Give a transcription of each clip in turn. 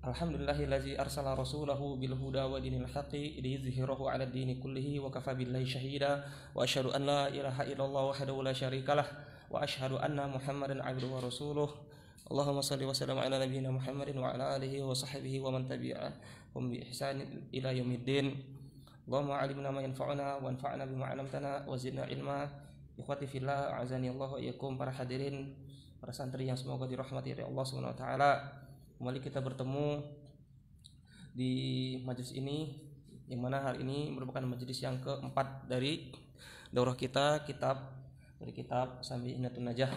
Alhamdulillahillazi arsala rasulahu bil huda wa dinil haqqi liyudhhirahu 'ala ad-dini kullihi wa kafa billahi shahida wa asyhadu an la ilaha illallah wahdahu la syarikalah wa asyhadu anna Muhammadan 'abduhu wa rasuluh. Allahumma shalli wa sallim ala nabiyyina Muhammadin wa ala alihi wa sahbihi wa man tabi'ahum bi ihsanin ila yaumiddin. Allahumma 'allimna ma yanfa'una wa anfa'na bima 'allamtana wa zidna ilma. Ikhwati fillah, a'azani Allah wa iyyakum, para hadirin, para santri yang semoga dirahmati oleh Allah Subhanahu wa taala. Kembali kita bertemu di majelis ini, yang mana hari ini merupakan majelis yang keempat dari daurah kita, dari kitab Sambi'inatun Najah.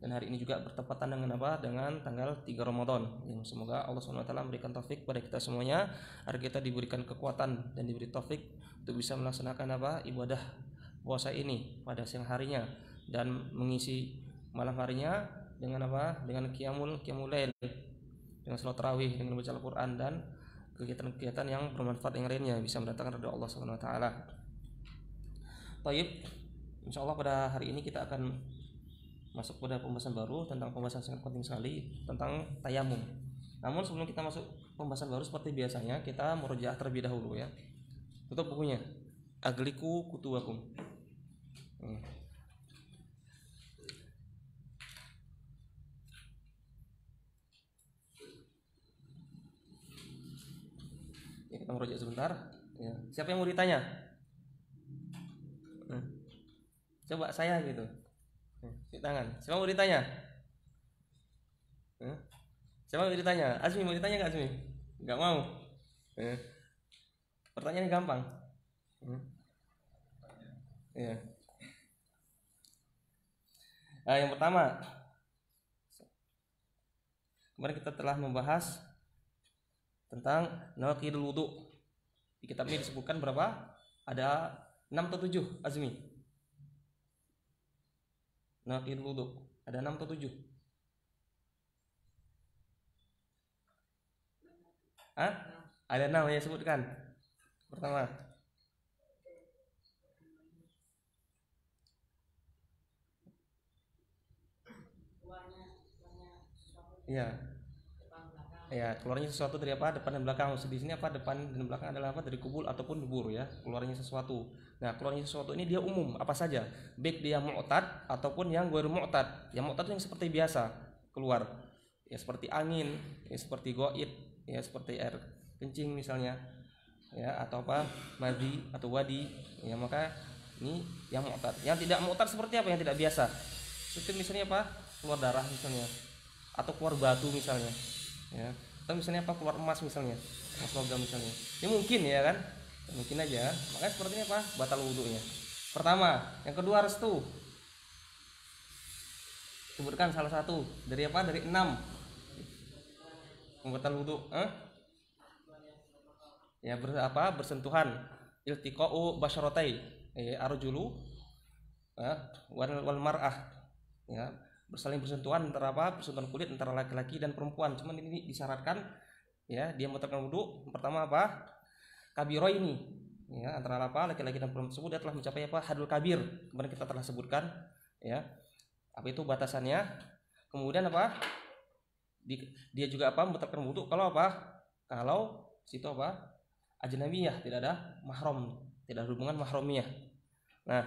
Dan hari ini juga bertepatan dengan apa? Dengan tanggal 3 Ramadan. Yang semoga Allah SWT memberikan taufik pada kita semuanya, agar kita diberikan kekuatan dan diberi taufik untuk bisa melaksanakan ibadah puasa ini pada siang harinya, dan mengisi malam harinya dengan dengan qiyamul lail, dengan salat tarawih, dengan baca Al-Quran, dan kegiatan-kegiatan yang bermanfaat yang lainnya bisa mendatangkan ridha Allah Subhanahu wa taala. Baik, insyaallah pada hari ini kita akan masuk pada pembahasan baru, tentang pembahasan sangat penting sekali tentang tayamum. Namun sebelum kita masuk pembahasan baru, seperti biasanya kita murojaah terlebih dahulu ya. Tutup bukunya. Agliku kutuwakum. Ya, kita merujuk sebentar ya. Siapa yang mau ditanya? Coba saya gitu. Di tangan. Siapa mau ditanya? Siapa mau ditanya? Azmi mau ditanya nggak, Azmi? Nggak mau. Pertanyaannya gampang. Ya. Nah, yang pertama, kemarin kita telah membahas tentang nawaqidul wudu. Di kitab ini disebutkan berapa? Ada 6 atau 7, Azmi? Nawaqidul wudu ada 6 atau 7? Ada 6 ya, sebutkan. Pertama, iya. Ya, keluarnya sesuatu dari depan dan belakang. Maksud di sini depan dan belakang adalah dari kubul ataupun dubur ya, keluarnya sesuatu. Nah, keluarnya sesuatu ini dia umum, apa saja, baik dia mu'tad ataupun yang ghairu mu'tad. Yang mu'tad yang seperti biasa keluar, ya seperti angin, ya seperti goit, ya seperti air kencing misalnya, ya atau madi atau wadi, ya maka ini yang mu'tad. Yang tidak mu'tad seperti apa? Yang tidak biasa. Seperti misalnya keluar darah misalnya, atau keluar batu misalnya. Ya, atau misalnya keluar emas misalnya, emas logam misalnya. Ini mungkin ya kan, mungkin aja. Makanya seperti ini batal wudunya. Pertama, yang kedua restu. Sebutkan salah satu dari dari 6 membatal wudu. Ya bersentuhan. Iltiqa'u basyaratai, arjulu wal mar'ah. Ya, bersaling bersentuhan antara bersentuhan kulit antara laki-laki dan perempuan. Cuman ini disyaratkan ya, dia membatalkan wudu. Pertama kabiro ini ya, antara laki-laki dan perempuan tersebut dia telah mencapai hadul kabir. Kemarin kita telah sebutkan ya, apa itu batasannya. Kemudian dia juga membatalkan wudu kalau kalau situ ajnabiyah, tidak ada mahram, tidak ada hubungan mahramiyah. Nah,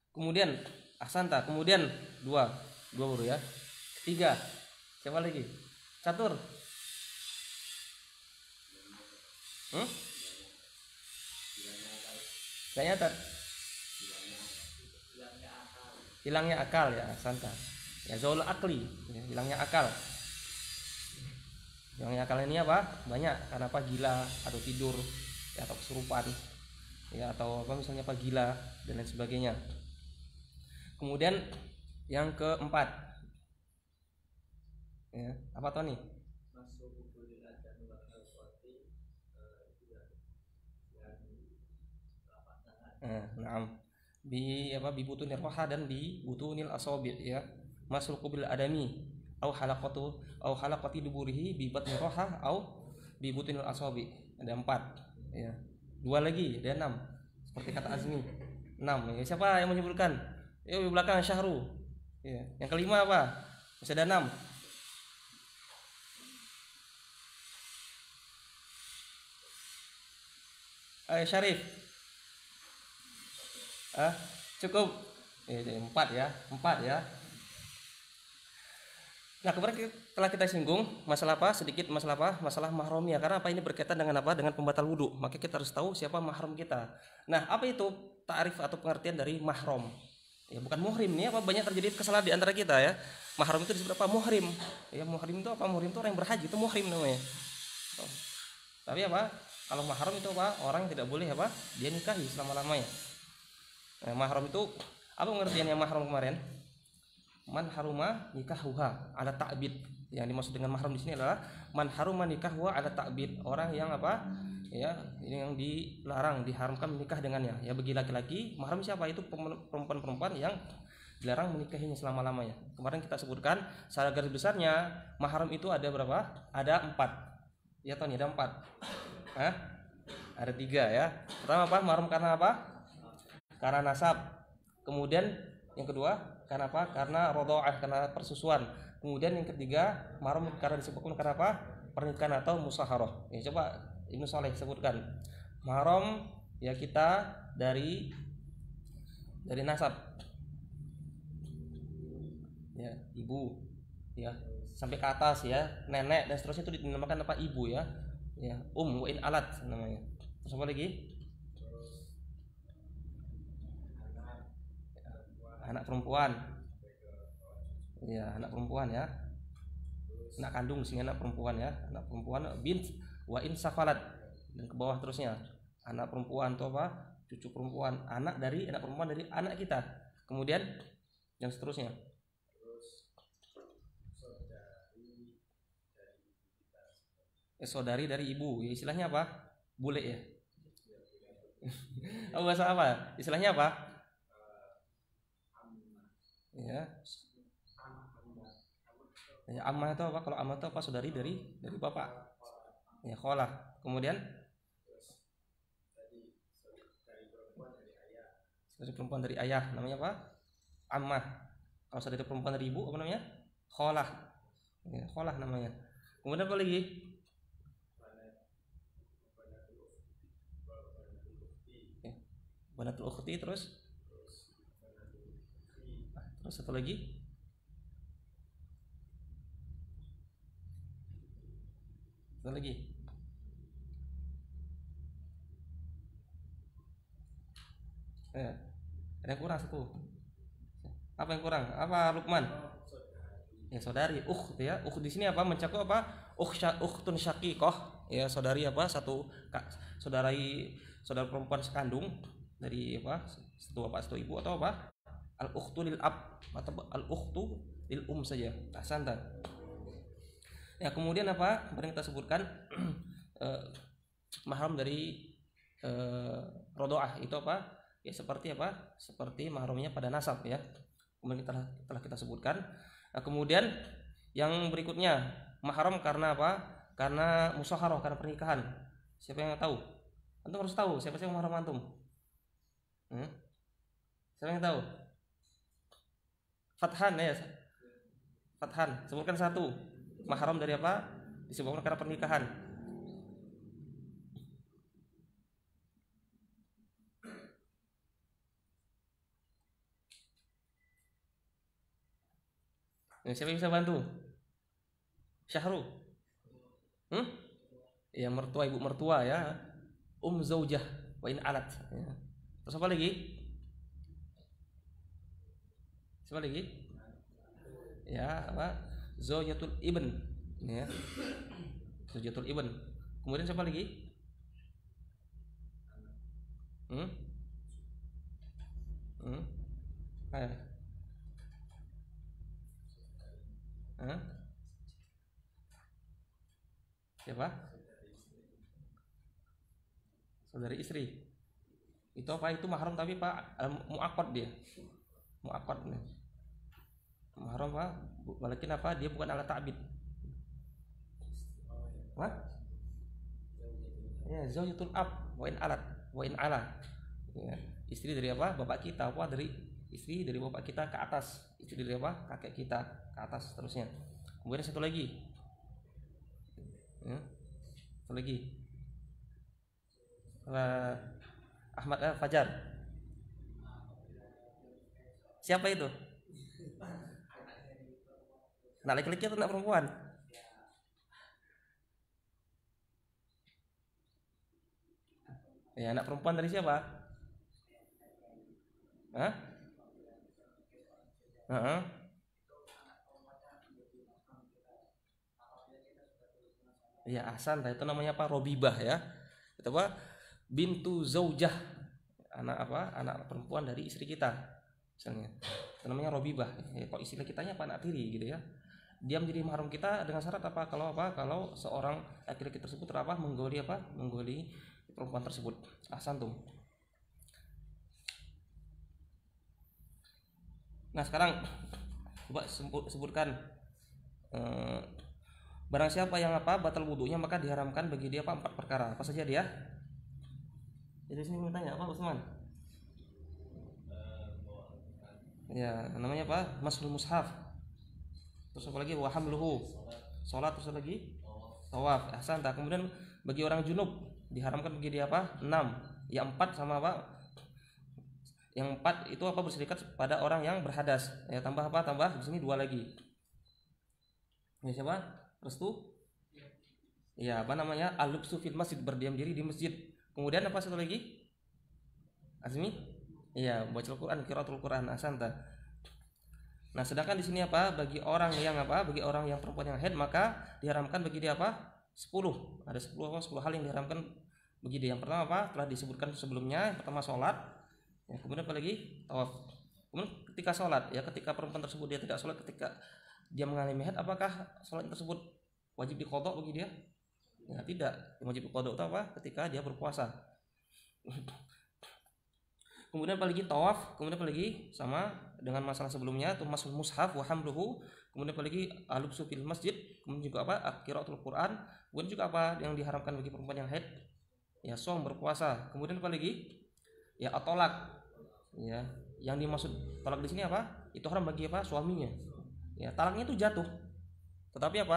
kemudian ahsanta, kemudian dua baru ya. Tiga, siapa lagi? Catur. Gak nyata. Hilangnya akal ya, ahsanta. Ya zaul akli, ya, hilangnya akal. Hilangnya akal ini banyak, karena gila atau tidur ya, atau kesurupan ya, atau misalnya gila dan lain sebagainya. Kemudian yang keempat ya, apa tuh nih? Bi butunir roha dan bi butunil asabi ya, masuk kubil adami au halaqati duburihi bi batnir roha au bi butunil asabi. Ada 4 ya. 2 lagi, ada 6 seperti kata Azmi. 6 ya. Siapa yang menyebutkan? Di belakang Syahru. Ya. Yang kelima Masih ada 6. Ayo Syarif. Ah, cukup. Empat ya, empat ya. Nah, kemarin telah kita singgung masalah apa? Sedikit masalah apa? Masalah mahramnya. Karena apa, ini berkaitan dengan apa? Dengan pembatal wudhu. Maka kita harus tahu siapa mahram kita. Nah, apa itu ta'rif atau pengertian dari mahram? Ya, bukan muhrim. Ini apa, banyak terjadi kesalahan di antara kita ya. Mahram itu disebut apa? Muhrim. Ya, muhrim itu apa? Muhrim itu orang yang berhaji, itu muhrim namanya. Tapi apa? Kalau mahram itu apa? Orang yang tidak boleh apa? Dia nikahi selama-lamanya. Nah, mahram itu apa pengertiannya mahram kemarin? Man haruma nikahuha ala ta'bid. Yang dimaksud dengan mahram di sini adalah man haruma nikahuha ala ta'bid. Orang yang apa? Ya, ini yang dilarang, diharamkan menikah dengannya. Ya, bagi laki-laki, mahram siapa? Itu perempuan-perempuan yang dilarang menikahinya selama-lamanya. Kemarin kita sebutkan secara garis besarnya mahram itu ada berapa? Ada 4. Ya, tahu nih, ada 4. Hah? Ada 3 ya. Pertama apa? Mahram karena apa? Karena nasab. Kemudian yang kedua karena apa? Karena rodha'ah, karena persusuan. Kemudian yang ketiga, mahram karena disebutkan karena apa? Pernikahan atau musaharah. Ya, coba Ibnu Saleh sebutkan. Mahram ya kita dari nasab. Ya, ibu. Ya, sampai ke atas ya, nenek dan seterusnya itu dinamakan apa? Ibu ya. Ya, wa in alat namanya. Terus apa lagi? Anak perempuan. Ya, anak perempuan ya. Anak kandung sih, anak perempuan ya. Anak perempuan bint wa in safalat, dan ke bawah terusnya. Anak perempuan itu apa? Cucu perempuan, anak perempuan dari anak kita. Kemudian yang seterusnya. Saudari dari ibu. Ya, istilahnya apa? Bule ya. Oh, bahasa apa? Istilahnya apa? Ya. Ya, ammah itu apa? Kalau ammah itu apa? Saudari dari bapak. Ya, kholah. Kemudian saudari perempuan dari ayah namanya apa? Ammah. Kalau saudari perempuan dari ibu apa namanya? Kholah. Ya, kholah namanya. Kemudian apa lagi? Ya, banatul ukhti, terus satu lagi. Satu lagi. Ya, ada yang kurang satu. Apa yang kurang? Apa Lukman? Ya, saudari. Ya. Di sini apa? Mencakup apa? Ukhtun syaqiqah. Ya, saudari apa? Saudara perempuan sekandung dari apa? Satu bapak satu ibu, atau apa? Al ukhtu lil ab atau al ukhtu lil saja. Ahsanta. Ya, kemudian apa? Kemarin kita sebutkan mahram dari rodha'ah itu apa? Ya, seperti apa? Seperti mahramnya pada nasab ya. Kemudian telah kita sebutkan. Nah, kemudian yang berikutnya, mahram karena apa? Karena musaharah, karena pernikahan. Siapa yang tahu? Antum harus tahu siapa sih yang mahram antum? Siapa yang tahu? Fathan ya. Fathan, sebutkan satu. Mahram dari apa? Disebutkan karena pernikahan. Siapa yang bisa bantu? Syahrul. Ya, mertua, ibu mertua ya. Zaujah wa in alat ya. Terus apa lagi? Siapa lagi? Ya, apa? Zaujatul ibn ya. Zaujatul ibn. Kemudian siapa lagi? Siapa? Saudari istri. Itu apa? Itu mahram tapi Pak muakkad dia. Muakkad nih. Mahram Pak, walakin apa? Dia bukan ala ta'bid. What? Ya, zaujatul ab wa in alat wa in ala. Ya, istri dari apa? Bapak kita. Apa? Dari istri dari bapak kita ke atas. Istri dari apa? Kakek kita ke atas terusnya. Kemudian satu lagi. Ya. Satu lagi. Ahmad Fajar. Siapa itu? Anak laki-laki atau anak perempuan? Ya, anak perempuan dari siapa? Hah? Heeh. Ya, Hasan, itu namanya apa? Robibah ya. Itu apa? Bintu Zaujah. Anak apa? Anak perempuan dari istri kita. Misalnya. Itu namanya Robibah. Ya, kalau istilah kitanya apa? Anak tiri gitu ya. Dia menjadi mahram kita dengan syarat apa? Kalau seorang laki-laki tersebut menggoli Menggoli perempuan tersebut. Hasan tuh. Nah, sekarang coba sebutkan barang siapa yang batal wudunya maka diharamkan bagi dia 4 perkara. Apa saja dia? Jadi sini mau tanya apa Usman? Ya, namanya apa? Masul mushaf. Terus apa lagi? Wa hamluhu. Salat, terus lagi tawaf. Ahsan. Kemudian bagi orang junub diharamkan bagi dia 6. Ya 4 sama apa? Yang 4 itu berserikat pada orang yang berhadas. Ya tambah Tambah di sini 2 lagi. Ya siapa? Restu? Ya al-lubsu fil masjid, berdiam diri di masjid. Kemudian apa satu lagi? Azmi? Iya, baca Al-Qur'an, qiraatul Qur'an. Ahsanta. Nah, sedangkan di sini bagi orang yang bagi orang yang perempuan yang haid maka diharamkan bagi dia 10. Ada 10 hal yang diharamkan bagi dia. Yang pertama telah disebutkan sebelumnya. Yang pertama sholat. Ya, kemudian apa lagi? Tawaf. Kemudian ketika sholat, ya ketika perempuan tersebut dia tidak sholat ketika dia mengalami haid, apakah sholat tersebut wajib diqadha bagi dia? Ya, tidak. Yang wajib diqadha itu ketika dia berpuasa. Kemudian apalagi tawaf, kemudian apalagi sama dengan masalah sebelumnya itu masul mushaf wa hamluhu, kemudian apalagi al-lubsu fil masjid, kemudian juga qiraatul Qur'an, kemudian juga yang diharamkan bagi perempuan yang haid? Ya, shaum, berpuasa. Kemudian apalagi? Ya, at-thalaq. Ya, yang dimaksud talak di sini itu haram bagi suaminya. Ya, talaknya itu jatuh. Tetapi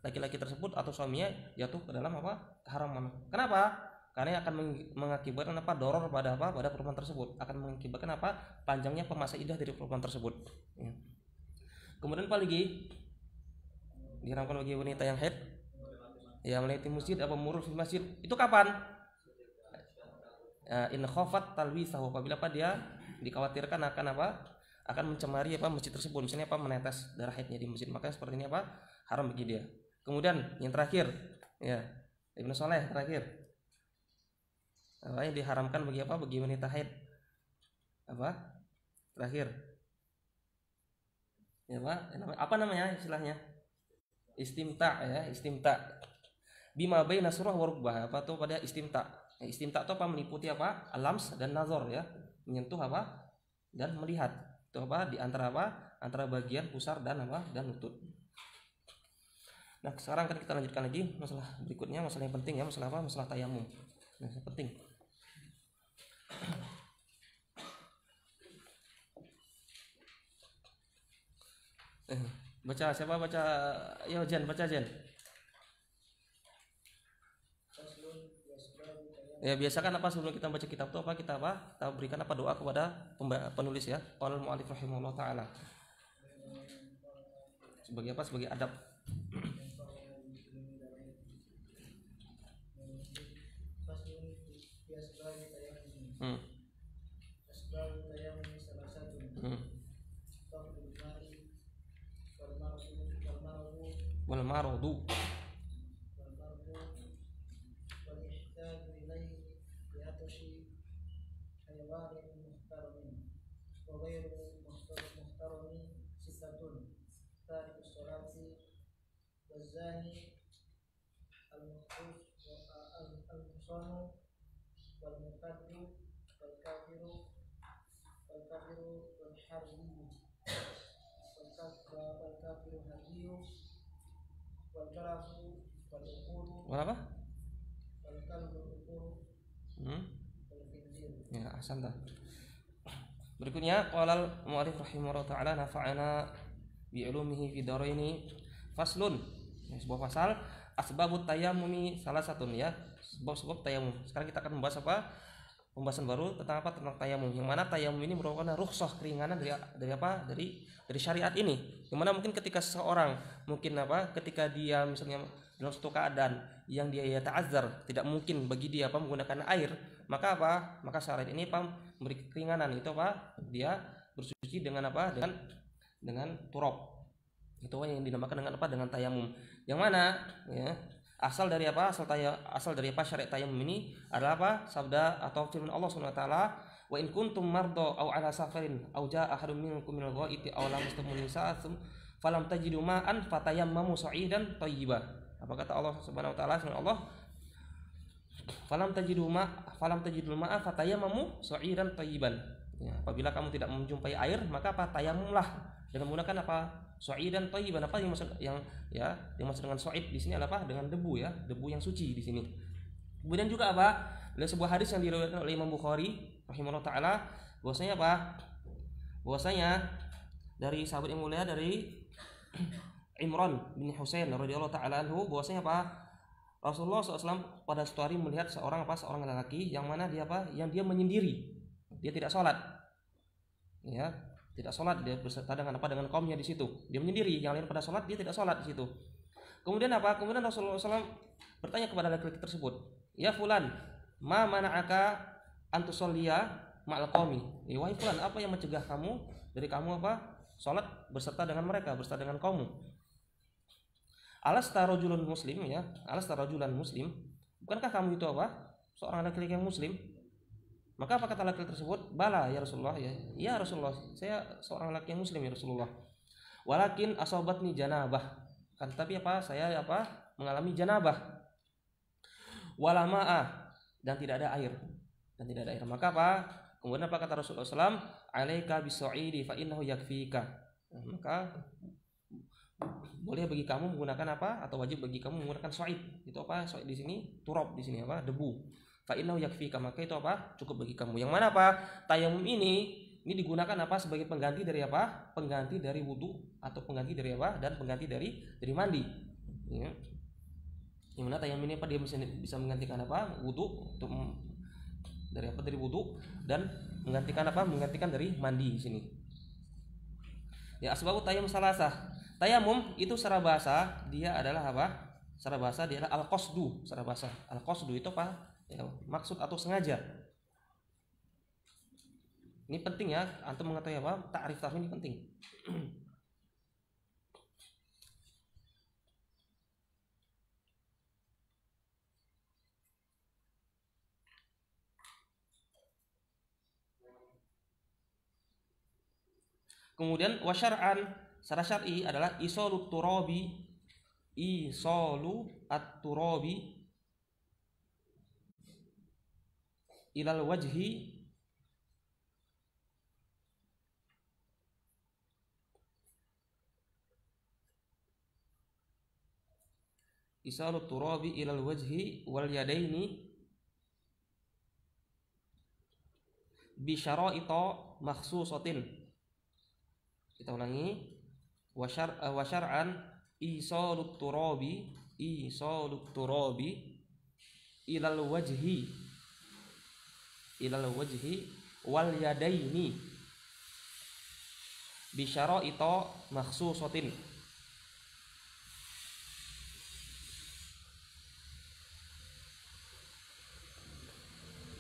laki-laki tersebut atau suaminya jatuh ke dalam keharaman. Kenapa? Karena akan mengakibatkan doror pada perempuan tersebut, akan mengakibatkan panjangnya masa iddah dari perempuan tersebut. Ya. Kemudian apalagi diharamkan bagi wanita yang haid? Ya, melewati masjid murur di masjid. Itu kapan? In khafat talwisahu, apabila dia dikhawatirkan akan mencemari masjid tersebut, misalnya menetes darah haidnya di masjid, maka seperti ini haram bagi dia. Kemudian yang terakhir, ya Ibnu Saleh terakhir, yang diharamkan bagi bagi wanita haid terakhir, ya apa namanya istilahnya? Istimta, ya istimta. Bima baina surah wa rukbah, tuh pada istimta. Istimta itu meliputi alams dan nazar, ya menyentuh dan melihat. Itu di antara antara bagian pusar dan dan lutut. Nah, sekarang kan kita lanjutkan lagi masalah berikutnya, masalah yang penting ya, masalah tayamum. Nah, yang penting. Baca siapa baca? Ya Jen, baca Jen. Ya, biasakan sebelum kita baca kitab itu kita berikan doa kepada penulis, ya. Qala al-mu'allif rahimahullah taala. Sebagai sebagai adab. Wal maradu والزاني المحصن والمرتد والكافر والحربي والكافر الحربي والجرس والعقول apa? والكلب العقول والخنزير. Ya, ahsanta. Berikutnya qala al-mu'allif rahimahullah taala nafa'ana bi ulumihi fi daraini faslun. Ya, sebuah pasal asbabut tayammumi salah satu ya, sebab-sebab tayamum. Sekarang kita akan membahas pembahasan baru tentang tentang tayamum. Yang mana tayamum ini merupakan rukhsah, keringanan dari syariat ini. Yang mana mungkin ketika seseorang ketika dia misalnya dalam suatu keadaan yang dia ta'azzar, tidak mungkin bagi dia menggunakan air, maka syariat ini memberi keringanan, itu dia bersuci dengan dengan turab. Itu yang dinamakan dengan tayamum. Yang mana ya, asal dari syariat tayamum ini adalah sabda atau firman Allah Subhanahu wa taala, wa in kuntum mardo aw ala safarin aw jaa ahadun minkum minal ghaiti aw lamastumun nisaa falam tajidu ma'an fatayammamu sa'idan thayyiban. Apa kata Allah Subhanahu wa taala? Firman Allah, falam tajidu ma'a fatayammamu sa'idan thayyiban. Ya, apabila kamu tidak menjumpai air, maka tayamumlah dengan menggunakan Su'idan thayyiban. Apa yang maksud dengan su'id di sini adalah dengan debu ya, debu yang suci di sini. Kemudian juga ada sebuah hadis yang diriwayatkan oleh Imam Bukhari rahimahullah taala, bahwasanya dari sahabat yang mulia dari Imran bin Husain radhiyallahu taala anhu, bahwasanya Rasulullah SAW pada suatu hari melihat seorang lelaki yang mana dia menyendiri, dia tidak sholat, ya. Tidak sholat, dia berserta dengan kaumnya di situ. Dia menyendiri, yang lain pada sholat, dia tidak sholat di situ. Kemudian Rasulullah SAW bertanya kepada laki-laki tersebut, ya fulan, ma mana'aka antusolliya ma'al qaumi. Wahai fulan, apa yang mencegah kamu dari sholat berserta dengan mereka, berserta dengan kaummu? Alasta rajulun muslim, ya, alasta rajulan muslim. Bukankah kamu itu seorang laki-laki yang muslim? Maka apa kata laki-laki tersebut? Bala ya Rasulullah, ya Rasulullah, saya seorang laki yang muslim ya Rasulullah. Walakin asobatni janabah, kan tapi saya mengalami janabah. Walama'ah, dan tidak ada air. Maka kemudian apa kata Rasulullah SAW? Alaika bisu'idi fa innahu yakfika. Maka boleh bagi kamu menggunakan atau wajib bagi kamu menggunakan su'id. Itu su'id di sini, turab di sini debu. Fa innahu yakfika, maka itu cukup bagi kamu. Yang mana tayamum ini digunakan sebagai pengganti dari pengganti dari wudu, atau pengganti dari dan pengganti dari mandi, ya. Yang mana tayamum ini dia bisa menggantikan wudu, untuk dari wudu, dan menggantikan dari mandi di sini. Ya, asbabu tayamum salasah. Tayamum itu secara bahasa dia adalah secara bahasa dia adalah al-qasdu. Secara bahasa al-qasdu itu ya, maksud atau sengaja. Ini penting ya, antum mengetahui ta'rif ini penting. Kemudian wasyar'an, secara syar'i adalah isalu at-turabi ilal wajhi wal yadaini bi syara'ita makhsusatin. Kita ulangi, wasyar'an isalut turabi ilal wajhi wal yadaini bi syara'ita makhsusatin.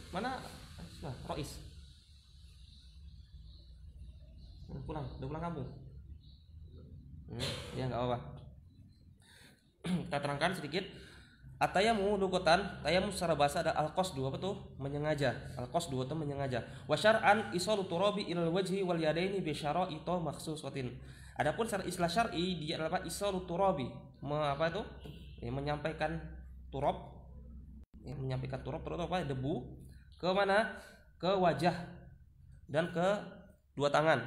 Mana Rois? Udah pulang kampung? Ya nggak apa-apa. Kita terangkan sedikit. At-tayamum lughatan, tayamum secara bahasa ada al-qasdu, menyengaja. Al-qasdu itu menyengaja. Wa syar'an isalu turabi ilal wajhi wal yadaini bi syara'ita makhsusatin. Adapun secara istilah syar'i dia adalah isalu turabi, menyampaikan turab, debu ke mana? Ke wajah dan ke dua tangan.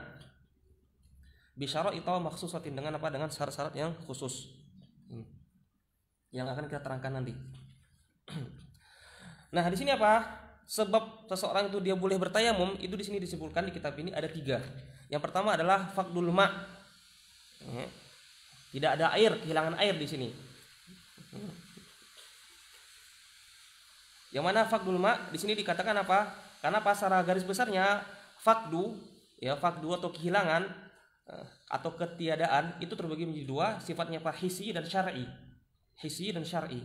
Bi syara'ita makhsusatin, dengan dengan syarat-syarat yang khusus. Yang akan kita terangkan nanti. Nah, di sini sebab seseorang itu dia boleh bertayamum, itu di sini disebutkan di kitab ini ada 3. Yang pertama adalah faqdul ma'. Tidak ada air, kehilangan air di sini. Yang mana faqdul ma di sini dikatakan apa? Karena secara garis besarnya faqdu atau kehilangan atau ketiadaan itu terbagi menjadi dua, sifatnya apa? Hissi dan syar'i. Hissi dan syar'i.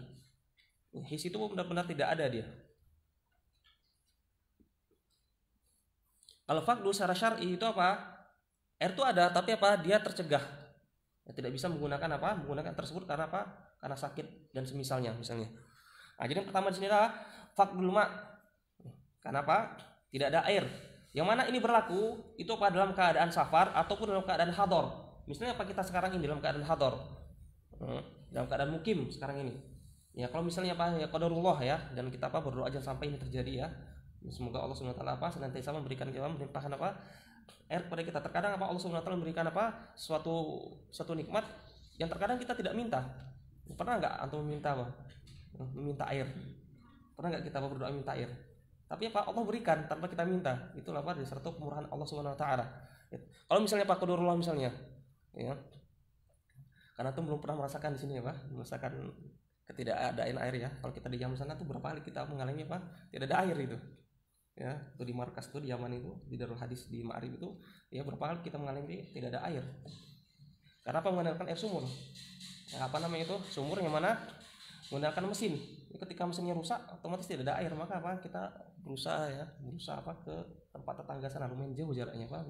Hissi itu benar-benar tidak ada dia. Kalau faqdu secara syar'i itu apa? Air itu ada tapi apa? Dia tercegah. Tidak bisa menggunakan tersebut karena apa? Karena sakit dan semisalnya misalnya. Nah, jadi yang pertama di sini adalah faqdul ma. Karena apa? Tidak ada air. Yang mana ini berlaku itu apa? Dalam keadaan safar ataupun dalam keadaan hador. Misalnya apa kita sekarang ini dalam keadaan hador. Dalam keadaan mukim sekarang ini. Ya kalau misalnya apa? Ya qadarullah ya, dan kita apa? Berdoa aja sampai ini terjadi ya. Semoga Allah Subhanahu wa taala apa? Senantiasa memberikan kita melimpahkan apa? Air kepada kita. Terkadang apa? Allah Subhanahu wa taala memberikan apa? Suatu nikmat yang terkadang kita tidak minta. Pernah enggak antum meminta apa? Meminta air. Pernah enggak kita berdoa minta air? Tapi apa? Allah berikan tanpa kita minta. Itulah apa? Disertai kemurahan Allah Subhanahu wa taala. Kalau misalnya Pak qadarullah misalnya, ya. Karena tuh belum pernah merasakan di sini ya, Pak. Merasakan ketidakadaan air ya. Kalau kita di Yaman sana tuh berapa kali kita mengalami apa? Tidak ada air itu. Ya, itu di markas tuh di Yaman itu, di Darul Hadis di Ma'rib itu, ya berapa kali kita mengalami tidak ada air. Karena apa? Mengandalkan air sumur. Ya, apa namanya itu? Sumur yang mana menggunakan mesin. Ketika mesinnya rusak, otomatis tidak ada air. Maka apa? Kita berusaha apa ke tempat tetangga sana, lumayan jauh jaraknya Pak,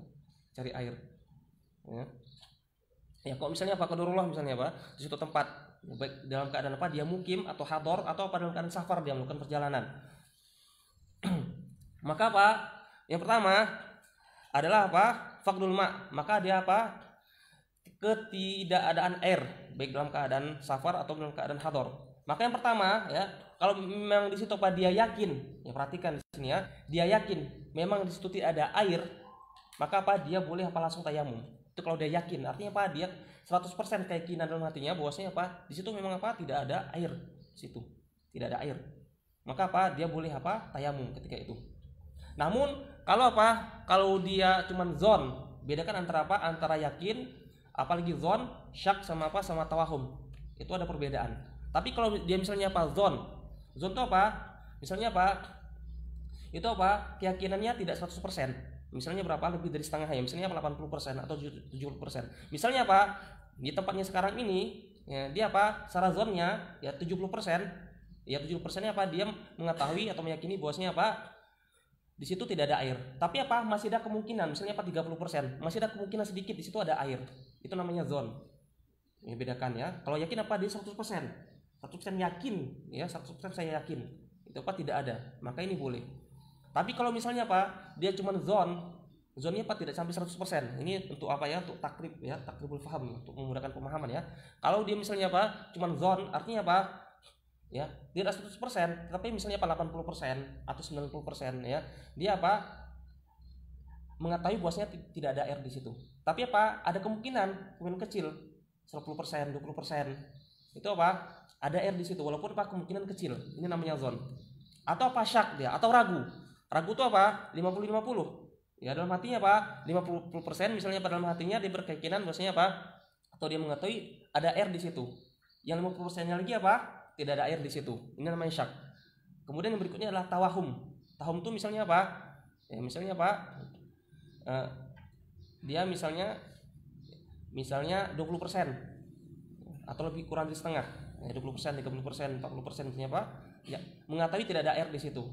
cari air. Ya kalau misalnya apa? Qadarullah misalnya apa? Di suatu tempat, baik dalam keadaan apa? Dia mukim atau hador atau apa dalam keadaan safar dia melakukan perjalanan. Maka apa? Yang pertama adalah apa? Faqdul ma. Maka dia apa? Ketidakadaan air, baik dalam keadaan safar atau dalam keadaan hador. Maka yang pertama ya, kalau memang di situ apa dia yakin, ya perhatikan di sini ya, dia yakin memang di situ tidak ada air, maka apa dia boleh apa langsung tayamum. Itu kalau dia yakin, artinya apa? Dia 100% keyakinan dalam hatinya bahwasanya apa? Di situ memang apa? Tidak ada air di situ. Tidak ada air. Maka apa? Dia boleh apa? Tayamum ketika itu. Namun kalau apa? Kalau dia cuman zon, bedakan antara apa? Antara yakin, apalagi zon, syak sama apa? Sama tawahum. Itu ada perbedaan. Tapi kalau dia misalnya apa? Zon itu apa? Misalnya apa? Itu apa? Keyakinannya tidak 100%. Misalnya berapa? Lebih dari setengah ya. Misalnya 80% atau 70%. Misalnya apa? Di tempatnya sekarang ini, ya, dia apa? Secara zonnya ya 70%. Ya 70%-nya apa? Dia mengetahui atau meyakini bahwasanya apa? Di situ tidak ada air. Tapi apa? Masih ada kemungkinan, misalnya apa 30%. Masih ada kemungkinan sedikit di situ ada air. Itu namanya zon. Ya bedakan ya. Kalau yakin apa? Dia 100%. 100% yakin, ya 100% saya yakin. Itu apa? Tidak ada. Maka ini boleh. Tapi kalau misalnya apa? Dia cuma zonnya apa? Tidak sampai 100%. Ini untuk apa ya? Untuk takrib ya, takribul faham, untuk memudahkan pemahaman ya. Kalau dia misalnya apa? Cuma zon, artinya apa? Ya, tidak 100%, tapi misalnya apa 80% atau 90% ya. Dia apa? Mengetahui bahwasanya tidak ada air di situ. Tapi apa? Ada kemungkinan kecil 10%, 20%. Itu apa? Ada air di situ walaupun apa kemungkinan kecil. Ini namanya zon. Atau apa? Syak dia atau ragu. Ragu itu apa? 50-50. Ya dalam hatinya apa? 50% misalnya pada dalam hatinya dia berkeyakinan bahwasanya apa? Atau dia mengetahui ada air di situ. Yang 50%-nya lagi apa? Tidak ada air di situ. Ini namanya syak. Kemudian yang berikutnya adalah tawahum. Tawahum itu misalnya apa? Ya misalnya apa? Dia misalnya 20% atau lebih kurang dari setengah. Ya, 20%, 30%, 40% misalnya apa? Ya, mengetahui tidak ada air di situ.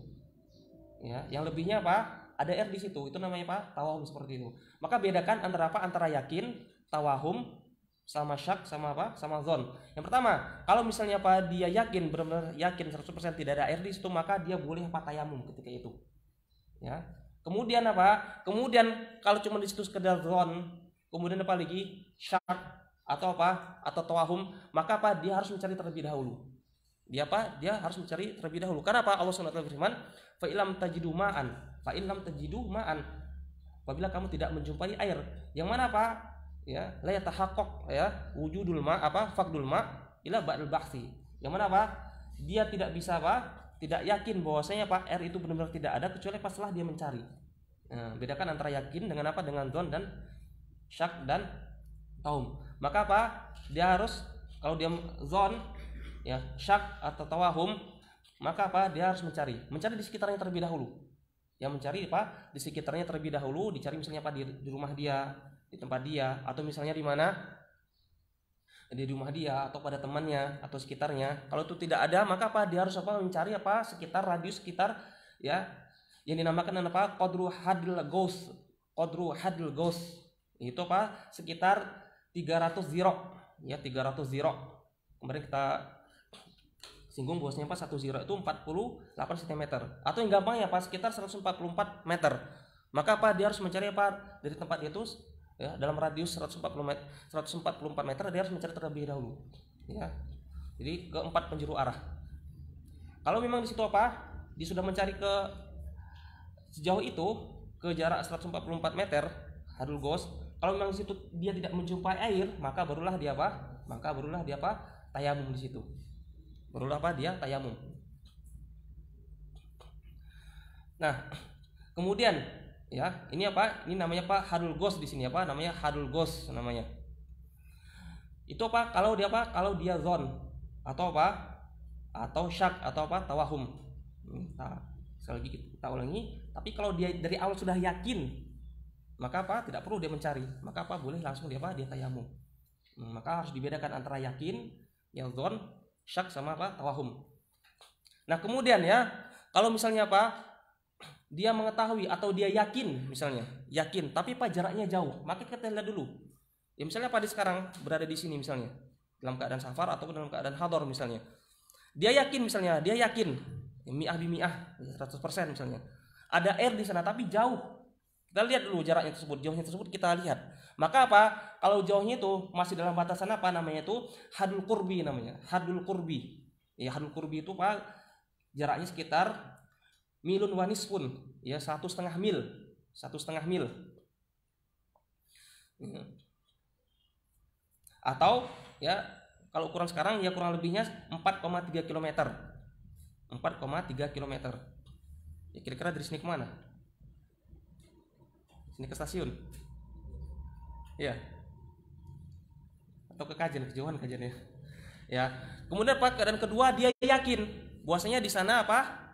Ya, yang lebihnya apa? Ada air di situ. Itu namanya apa? Tawahum seperti itu. Maka bedakan antara apa? Antara yakin, tawahum, sama syak, sama apa? Sama zon. Yang pertama, kalau misalnya apa? Dia yakin, benar-benar yakin 100% tidak ada air di situ, maka dia boleh apa? Tayamum ketika itu. Ya. Kemudian apa? Kemudian kalau cuma di situ sekedar zon, kemudian apa lagi? Syak atau apa? Atau tawahum, maka apa? Dia harus mencari terlebih dahulu. Dia apa? Dia harus mencari terlebih dahulu. Karena apa? Allah SWT berfirman, fa illam tajidu ma'an, fa illam tajidu ma'an. Apabila kamu tidak menjumpai air, yang mana apa? Ya, la yatahaqqaq ya, wujudul ma apa? Faqdul ma ila ba'dal bahsi. Yang mana apa? Dia tidak bisa apa? Tidak yakin bahwasanya apa? Air itu benar-benar tidak ada kecuali pas setelah dia mencari. Nah, bedakan antara yakin dengan apa? Dengan dzon dan syak dan taum. Maka apa? Dia harus kalau dia zon ya syak atau tawahum, maka apa? Dia harus mencari di sekitarnya terlebih dahulu. Yang mencari apa? Di sekitarnya terlebih dahulu, dicari misalnya apa? Di rumah dia, di tempat dia, atau misalnya di mana? Di rumah dia atau pada temannya atau sekitarnya. Kalau itu tidak ada, maka apa? Dia harus apa? Mencari apa? Sekitar radius sekitar ya yang dinamakan apa? Qadru hadil ghaus. Qadru hadil ghaus. Itu apa? Sekitar 300 ziro. Ya, 300 ziro. Kemarin kita singgung bahwasanya apa? 1 ziro itu 48 cm. Atau yang gampang ya, apa? Sekitar 144 meter. Maka apa? Dia harus mencari apa? Dari tempat itu ya, dalam radius 144 meter dia harus mencari terlebih dahulu. Ya. Jadi ke 4 penjuru arah. Kalau memang di situ apa? Dia sudah mencari ke sejauh itu, ke jarak 144 meter hadul ghaus. Kalau memang di situ dia tidak menjumpai air, maka barulah dia apa? Tayamum di situ. Barulah apa? Dia tayamum. Nah, kemudian ya, ini apa? Ini namanya apa? Hadul ghaus di sini apa? Namanya hadul ghaus namanya. Itu apa? Kalau dia apa? Kalau dia zon atau apa? Atau syak atau apa? Tawahum. Sekali lagi kita ulangi. Tapi kalau dia dari awal sudah yakin, maka apa? Tidak perlu dia mencari. Maka apa? Boleh langsung dia apa? Dia tayamum. Maka harus dibedakan antara yakin, yang zon, syak sama apa? Tawahum. Nah, kemudian ya, kalau misalnya apa? Dia mengetahui atau dia yakin, misalnya yakin, tapi apa jaraknya jauh, maka kita lihat dulu. Ya misalnya pada sekarang berada di sini misalnya dalam keadaan safar atau dalam keadaan hador misalnya. Dia yakin misalnya, mi'ah bimi'ah 100% misalnya. Ada air di sana tapi jauh. Kita lihat dulu jaraknya tersebut, jauhnya tersebut kita lihat. Maka apa? Kalau jauhnya itu masih dalam batasan apa namanya itu? Hadul qurbi namanya. Hadul qurbi. Ya, hadul qurbi itu apa? Jaraknya sekitar milun wanispun, ya 1,5 mil, 1,5 mil. Atau ya kalau ukuran sekarang ya kurang lebihnya 4,3 km. 4,3 km. Ya kira-kira dari sini kemana? Sini ke stasiun. Ya. Atau ke Kajen, kejauhan Kajennya. Ya. Kemudian Pak, keadaan kedua dia yakin bahwasanya di sana apa?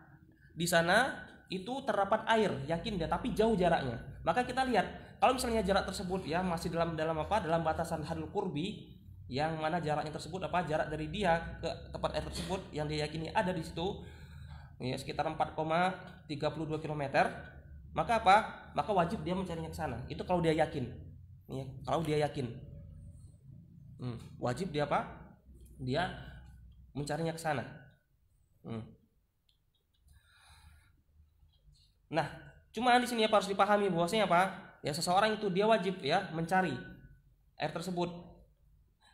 Di sana itu terdapat air, yakin dia, tapi jauh jaraknya. Maka kita lihat, kalau misalnya jarak tersebut ya masih dalam apa? Dalam batasan hadul qurbi, yang mana jaraknya tersebut apa? Jarak dari dia ke tempat air tersebut yang dia yakini ada di situ ya sekitar 4,32 km. Maka apa? Maka wajib dia mencarinya ke sana. Itu kalau dia yakin. Ya, kalau dia yakin. Wajib dia apa? Dia mencarinya ke sana. Nah, cuma di sini apa harus dipahami bahwasanya apa? Ya seseorang itu dia wajib ya mencari air tersebut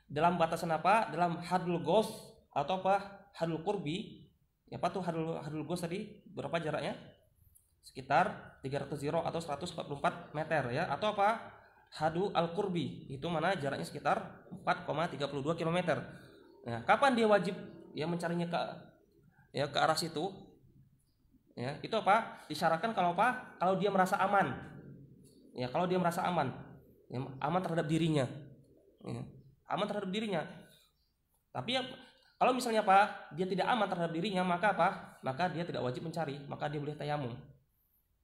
dalam batasan apa? Dalam hadul ghaus atau apa? Hadul qurbi. Ya apa tuh hadul ghaus tadi? Berapa jaraknya? Sekitar 300 ziro atau 144 meter ya. Atau apa? Hadu al-qurbi. Itu mana jaraknya sekitar 4,32 km. Nah, kapan dia wajib ya mencarinya ke arah situ? Ya, itu apa? Disyaratkan kalau apa? Kalau dia merasa aman. Ya, kalau dia merasa aman. Ya, aman terhadap dirinya. Ya, aman terhadap dirinya. Tapi ya, kalau misalnya apa? Dia tidak aman terhadap dirinya, maka apa? Maka dia tidak wajib mencari, maka dia boleh tayamum.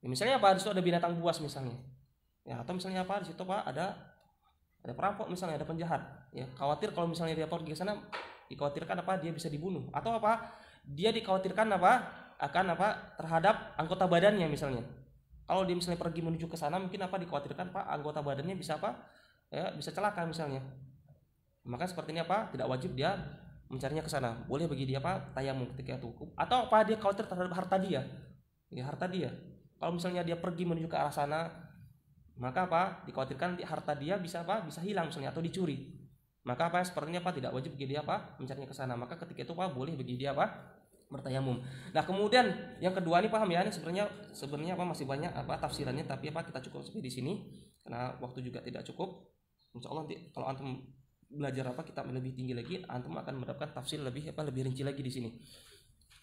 Ya, misalnya apa? Di situ ada binatang buas misalnya. Ya, atau misalnya apa? Di situ apa? Ada perampok misalnya, ada penjahat. Ya, khawatir kalau misalnya dia pergi ke sana, dikhawatirkan apa? Dia bisa dibunuh. Atau apa? Dia dikhawatirkan apa? Akan apa terhadap anggota badannya misalnya. Kalau dia misalnya pergi menuju ke sana, mungkin apa dikhawatirkan Pak anggota badannya bisa apa? Ya, bisa celaka misalnya. Maka seperti ini apa? Tidak wajib dia mencarinya ke sana. Boleh bagi dia apa? Tayamum ketika itu. Atau apa dia khawatir terhadap harta dia? Ya, harta dia. Kalau misalnya dia pergi menuju ke arah sana, maka apa? Dikhawatirkan harta dia bisa apa? Bisa hilang misalnya atau dicuri. Maka apa? Sepertinya apa? Tidak wajib bagi dia apa? Mencarinya ke sana. Maka ketika itu apa? Boleh bagi dia apa? Bertayamum. Nah, kemudian yang kedua ini paham ya, ini sebenarnya apa masih banyak apa tafsirannya, tapi apa kita cukup sampai di sini karena waktu juga tidak cukup. Insyaallah nanti kalau antum belajar apa kitab lebih tinggi lagi, antum akan mendapatkan tafsir lebih rinci lagi di sini.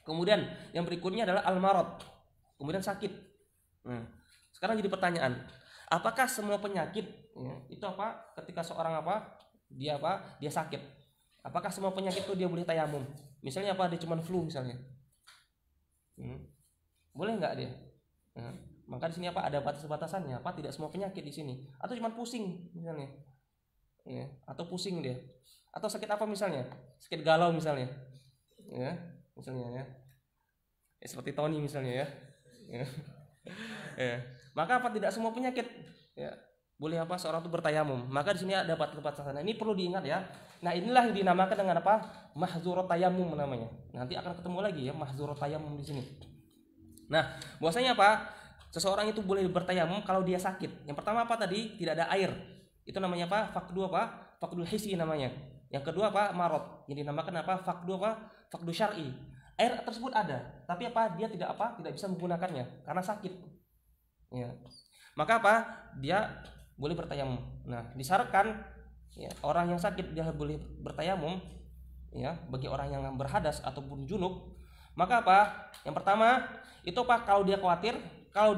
Kemudian yang berikutnya adalah al-marad. Kemudian sakit. Nah, sekarang jadi pertanyaan, apakah semua penyakit ya, itu apa ketika seorang dia sakit? Apakah semua penyakit itu dia boleh tayamum? Misalnya apa? Dia cuma flu misalnya. Boleh nggak dia? Maka di sini apa? Ada batas-batasannya. Apa? Tidak semua penyakit di sini. Atau cuma pusing misalnya. Ya, atau pusing dia. Atau sakit apa misalnya? Sakit galau misalnya. Ya, misalnya ya. Seperti Tony misalnya ya. Ya. Maka apa? Tidak semua penyakit ya boleh apa seorang itu bertayamum. Maka di sini ada batasan. Ini perlu diingat ya. Nah, inilah yang dinamakan dengan apa? Mahzurat tayamum namanya. Nanti akan ketemu lagi ya mahzurat tayamum di sini. Nah, bahwasanya apa? Seseorang itu boleh bertayamum kalau dia sakit. Yang pertama apa tadi? Tidak ada air. Itu namanya apa? Fakdu apa? Fakdul hissi namanya. Yang kedua apa? Marad. Yang dinamakan apa? Fakdu apa? Fakdu syar'i. Air tersebut ada, tapi apa? Dia tidak apa? Tidak bisa menggunakannya karena sakit. Ya. Maka apa? Dia boleh bertayamum. Nah, disyaratkan ya, orang yang sakit dia boleh bertayamum ya bagi orang yang berhadas ataupun junub. Maka apa? Yang pertama itu apa? Kalau dia khawatir, kalau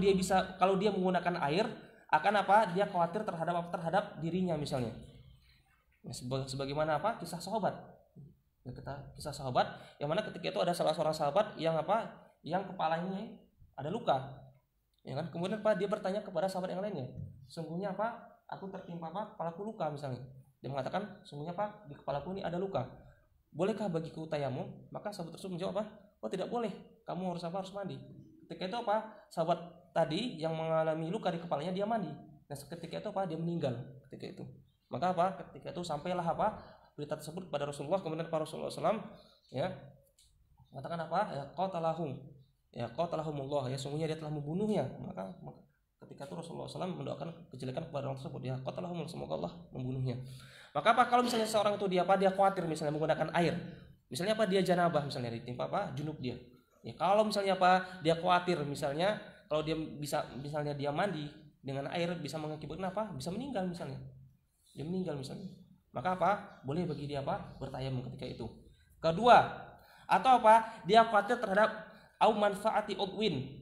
dia menggunakan air akan apa? Dia khawatir terhadap dirinya misalnya. Ya, sebagaimana apa? Kisah sahabat. Ya, kisah sahabat yang mana ketika itu ada salah seorang sahabat yang apa? Yang kepalanya ada luka. Ya kan? Kemudian apa? Dia bertanya kepada sahabat yang lainnya. Sungguhnya apa? Aku tertimpa apa? Kepalaku luka misalnya. Dia mengatakan, sungguhnya apa? Di kepalaku ini ada luka. Bolehkah bagiku tayamum? Maka sahabat tersebut menjawab apa? Oh, tidak boleh. Kamu harus apa? Harus mandi. Ketika itu apa? Sahabat tadi yang mengalami luka di kepalanya dia mandi. Dan ketika itu apa? Dia meninggal ketika itu. Maka apa? Ketika itu sampailah apa? Berita tersebut kepada Rasulullah. Kemudian para Rasulullah SAW ya mengatakan apa? Ya qatalahum. Ya qatalahumullah, ya sungguhnya dia telah membunuhnya. Maka ketika itu Rasulullah SAW mendoakan kejelekan kepada orang tersebut. Ya qatalahum, semoga Allah membunuhnya. Maka apa? Kalau misalnya seorang itu dia khawatir misalnya menggunakan air. Misalnya apa? Dia janabah misalnya ditimpa apa? Junub dia. Ya kalau misalnya apa? Dia khawatir misalnya kalau dia misalnya dia mandi dengan air bisa mengakibatkan apa? Bisa meninggal misalnya. Dia meninggal misalnya. Maka apa? Boleh bagi dia apa? Bertayamum ketika itu. Kedua, atau apa? Dia khawatir terhadap au manfaati udwin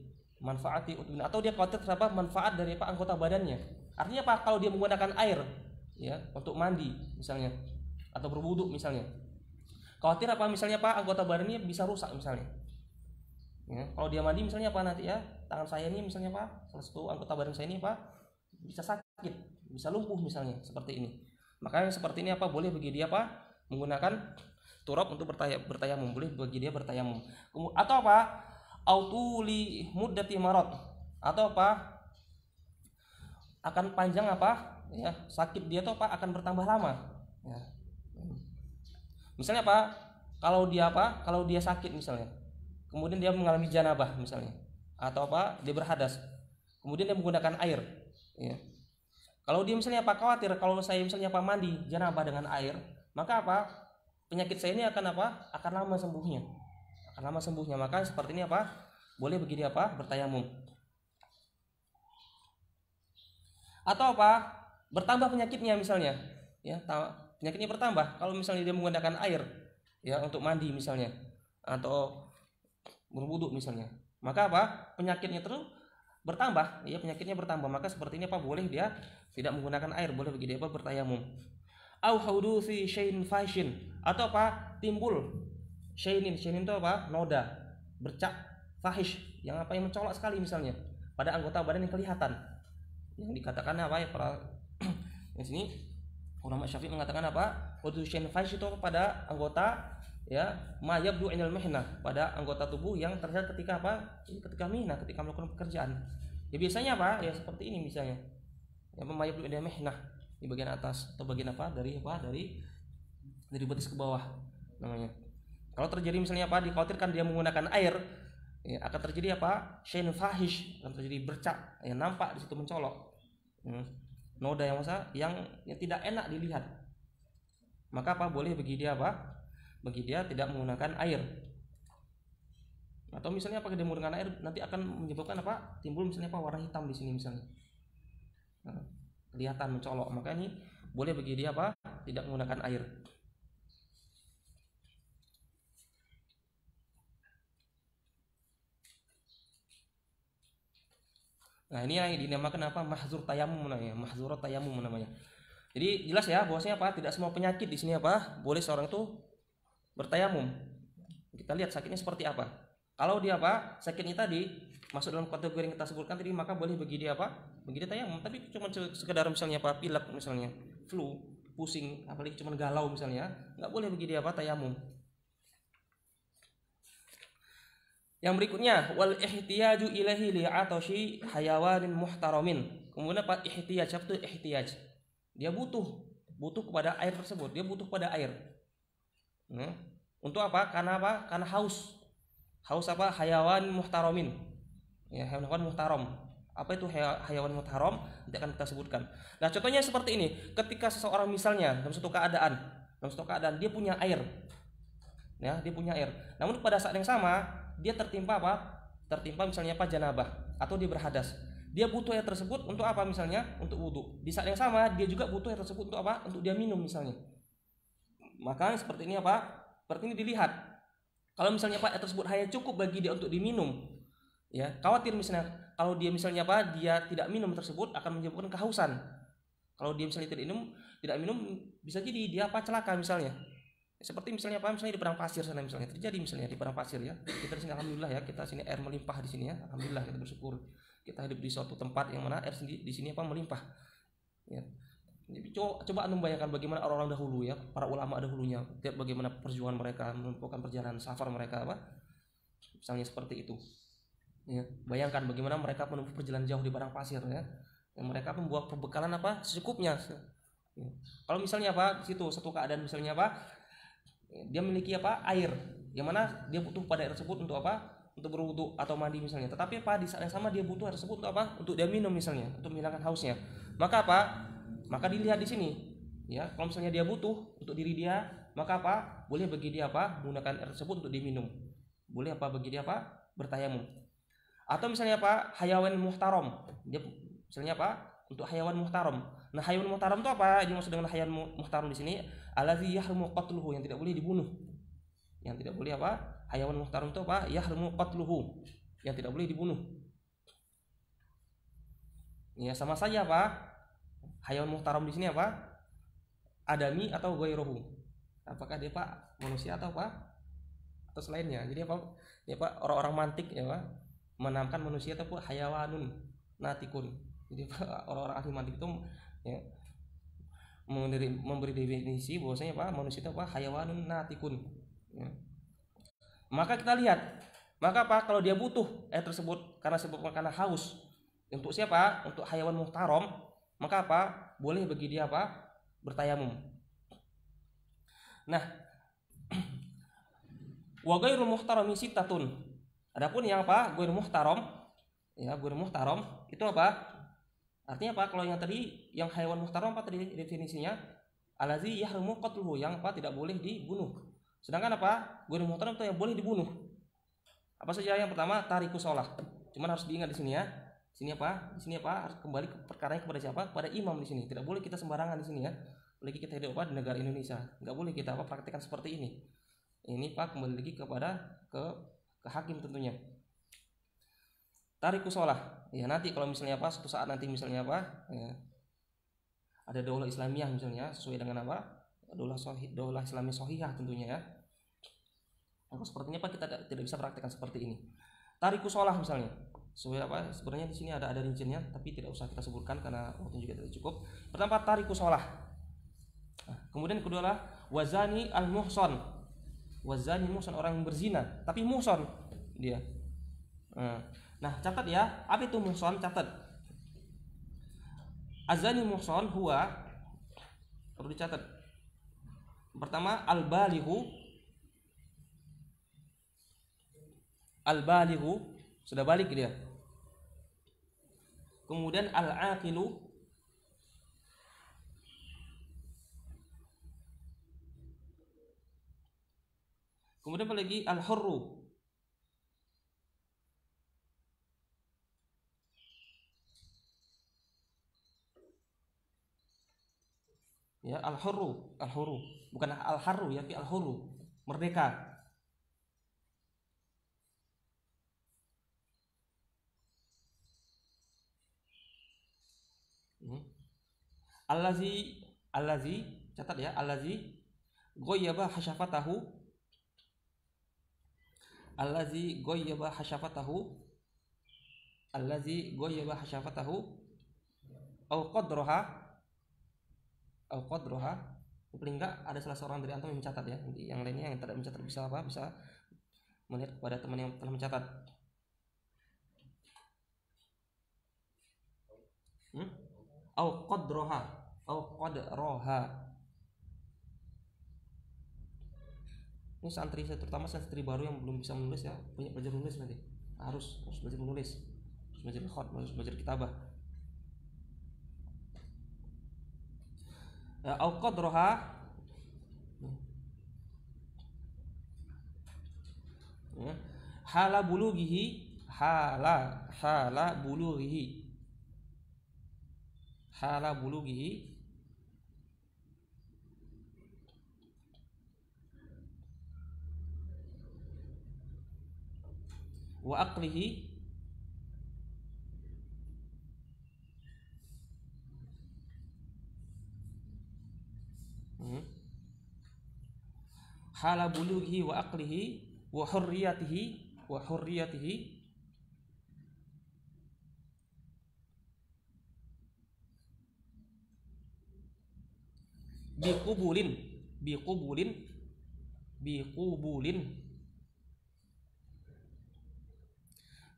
atau dia khawatir terhadap manfaat dari apa? Anggota badannya. Artinya apa? Kalau dia menggunakan air ya untuk mandi misalnya atau berwudu misalnya. Khawatir apa? Misalnya apa? Anggota badannya bisa rusak misalnya. Ya, kalau dia mandi misalnya apa nanti ya? Tangan saya ini misalnya apa? Salah satu anggota badan saya ini apa? Bisa sakit, bisa lumpuh misalnya seperti ini. Makanya seperti ini apa? Boleh bagi dia apa? Menggunakan turab untuk bertayamum. Boleh bagi dia bertayamum. Atau apa? Autuli muddati marad. Atau apa? Akan panjang apa? Ya, sakit dia tuh apa? Akan bertambah lama. Ya. Misalnya apa? Kalau dia sakit misalnya. Kemudian dia mengalami janabah misalnya. Atau apa? Dia berhadas. Kemudian dia menggunakan air. Ya. Kalau dia misalnya apa? Khawatir kalau saya misalnya apa? Mandi janabah dengan air, maka apa? Penyakit saya ini akan apa? Akan lama sembuhnya. Maka seperti ini apa? Boleh bagi dia apa? Bertayamum. Atau apa? Bertambah penyakitnya misalnya. Ya, penyakitnya bertambah kalau misalnya dia menggunakan air ya untuk mandi misalnya atau berwudu misalnya. Maka apa? Penyakitnya terus bertambah, ya penyakitnya bertambah. Maka seperti ini apa? Boleh dia tidak menggunakan air, boleh bagi dia apa? Bertayamum. Au hudusi syai'in fashin, atau apa? Timbul syai'in itu apa? Noda, bercak, fahish, yang apa? Yang mencolok sekali misalnya pada anggota badan yang kelihatan. Yang dikatakan apa ya para di sini ulama Syafi'i mengatakan apa? Hudusi syai'in fahish itu pada anggota ya mayabdu inal mihnah, pada anggota tubuh yang terlihat ketika apa? Ketika mihnah, ketika melakukan pekerjaan. Ya biasanya apa? Ya seperti ini misalnya. Ya mayabdu inal mihnah di bagian atas atau bagian apa? Dari betis ke bawah namanya. Kalau terjadi misalnya apa? Dikhawatirkan dia menggunakan air, ya akan terjadi apa? Syai'un fahish, akan terjadi bercak, yang nampak di situ mencolok. Noda yang tidak enak dilihat. Maka apa? Boleh bagi dia apa? Bagi dia tidak menggunakan air. Atau misalnya apa? Dia menggunakan air nanti akan menyebabkan apa? Timbul misalnya apa? Warna hitam di sini misalnya. Nah, kelihatan mencolok. Maka ini boleh bagi dia apa? Tidak menggunakan air. Nah, ini yang dinamakan apa? Mahzur tayamum namanya. Mahzurat tayamum namanya. Jadi jelas ya bahwasanya apa? Tidak semua penyakit di sini apa? Boleh seorang itu bertayamum. Kita lihat sakitnya seperti apa. Kalau dia sakitnya tadi masuk dalam kategori yang kita sebutkan tadi, maka boleh bagi dia bagi dia tayamum. Tapi cuma sekedar misalnya pilek misalnya, flu, pusing, apalagi cuma galau misalnya, nggak boleh bagi dia tayamum. Yang berikutnya, wal ihtiyaju ilaihi li'atashi hayawanin muhtaramin. Kemudian ihtiyaj, apa itu ihtiyaj? Dia butuh kepada air tersebut, dia butuh kepada air. Untuk apa? Karena Karena haus. Haus hayawan muhtaramin. Ya, hewan muhtaram. Apa itu hayawan muhtaram? Nanti akan kita sebutkan. Nah, contohnya seperti ini. Ketika seseorang misalnya dalam suatu keadaan dia punya air. Ya, dia punya air. Namun pada saat yang sama dia tertimpa Tertimpa misalnya janabah atau dia berhadas. Dia butuh air tersebut untuk apa misalnya? Untuk wudu. Di saat yang sama dia juga butuh air tersebut untuk apa? Untuk dia minum misalnya. Maka seperti ini seperti ini dilihat. Kalau misalnya air tersebut hanya cukup bagi dia untuk diminum, ya, khawatir misalnya kalau dia misalnya dia tidak minum tersebut akan menyebabkan kehausan. Kalau dia misalnya tidak minum bisa jadi dia celaka misalnya. Seperti misalnya misalnya di padang pasir sana misalnya terjadi misalnya di padang pasir ya. Kita di sini alhamdulillah ya, kita sini air melimpah di sini ya. Alhamdulillah kita bersyukur. Kita hidup di suatu tempat yang mana air di sini melimpah. Ya. Jadi coba membayangkan bagaimana orang-orang dahulu ya, para ulama dahulunya, lihat bagaimana perjuangan mereka menempuhkan perjalanan safar mereka misalnya seperti itu. Ya, bayangkan bagaimana mereka menempuh perjalanan jauh di padang pasir ya. Yang mereka membawa perbekalan secukupnya. Ya. Kalau misalnya di situ satu keadaan misalnya dia memiliki air, yang mana dia butuh pada air tersebut untuk untuk berwudu atau mandi misalnya. Tetapi di saat yang sama dia butuh air tersebut untuk untuk dia minum misalnya, untuk menghilangkan hausnya. Maka maka dilihat di sini ya, kalau misalnya dia butuh untuk diri dia, maka boleh bagi dia menggunakan air tersebut untuk diminum. Boleh bagi dia bertayamum. Atau misalnya hayawan muhtaram. Dia misalnya untuk hayawan muhtaram. Nah, hayawan muhtaram itu apa? Yang maksud dengan hayawan muhtaram di sini allazi yahrumu qatluhu, yang tidak boleh dibunuh. Yang tidak boleh hayawan muhtaram itu yahrumu qatluhu, yang tidak boleh dibunuh. Ya, sama saja hayawan muhtaram di sini adami atau ghairuhu. Apakah dia manusia atau atau selainnya. Jadi dia orang-orang mantik ya menamakan manusia itu hayawanun natikun. Jadi orang-orang ahli mantik itu ya memberi definisi bahwasanya manusia itu hayawanun natikun. Ya. Maka kita lihat, maka kalau dia butuh air tersebut karena haus, untuk siapa? Untuk hayawan muhtaram, maka boleh bagi dia bertayamum. Nah, wa ghairu muhtarami sittatun. Adapun yang ghairu muhtaram, ya ghairu muhtaram itu artinya kalau yang tadi yang hayawan muhtaram tadi definisinya allazi yahrumu qatluhu, yang tidak boleh dibunuh. Sedangkan ghairu muhtaram itu yang boleh dibunuh. Apa saja? Yang pertama tariku shalah. Cuman harus diingat di sini ya. Di sini harus kembali perkaranya kepada siapa? Pada imam di sini. Tidak boleh kita sembarangan di sini ya. Apalagi kita hidup di negara Indonesia. Enggak boleh kita praktekkan seperti ini. Ini kembali lagi ke hakim tentunya. Tariku shalah. Ya, nanti kalau misalnya suatu saat nanti misalnya ya, ada daulah Islamiyah misalnya sesuai dengan daulah Islamiyah sahihah tentunya ya. Aku sepertinya kita tidak bisa praktekkan seperti ini. Tariku shalah misalnya. Sebenarnya di sini ada rinciannya, tapi tidak usah kita sebutkan karena waktu juga tidak cukup. Pertama tariku shalah. Kemudian kedua adalah wazani al-muhsan. Wazani muhsan, orang yang berzina tapi muhsan dia. Nah, catat ya, apa itu muhsan? Catat. Azani muhsan huwa, perlu dicatat. Pertama al-balighu. Al-balighu, sudah balik dia. Kemudian al-aqilu. Kemudian apa lagi? Al-hurru. Ya, al-hurru, bukan al-harru ya, tapi al-hurru, merdeka. Allazi, catat ya, allazi ghayyaba hasyafatahu. allazi ghayyaba hasyafatahu au qadraha paling enggak ada salah seorang dari antum yang mencatat ya. Yang lainnya yang tidak mencatat bisa melihat kepada teman yang telah mencatat. Au qadraha. Ini santri saya, terutama santri baru yang belum bisa menulis ya, banyak belajar menulis nanti. Harus belajar menulis, harus belajar khat, harus belajar kitabah. Au qadraha hala bulughihi wa aqlihi hala bulughihi wa aqlihi wa hurriyatihi biqubulin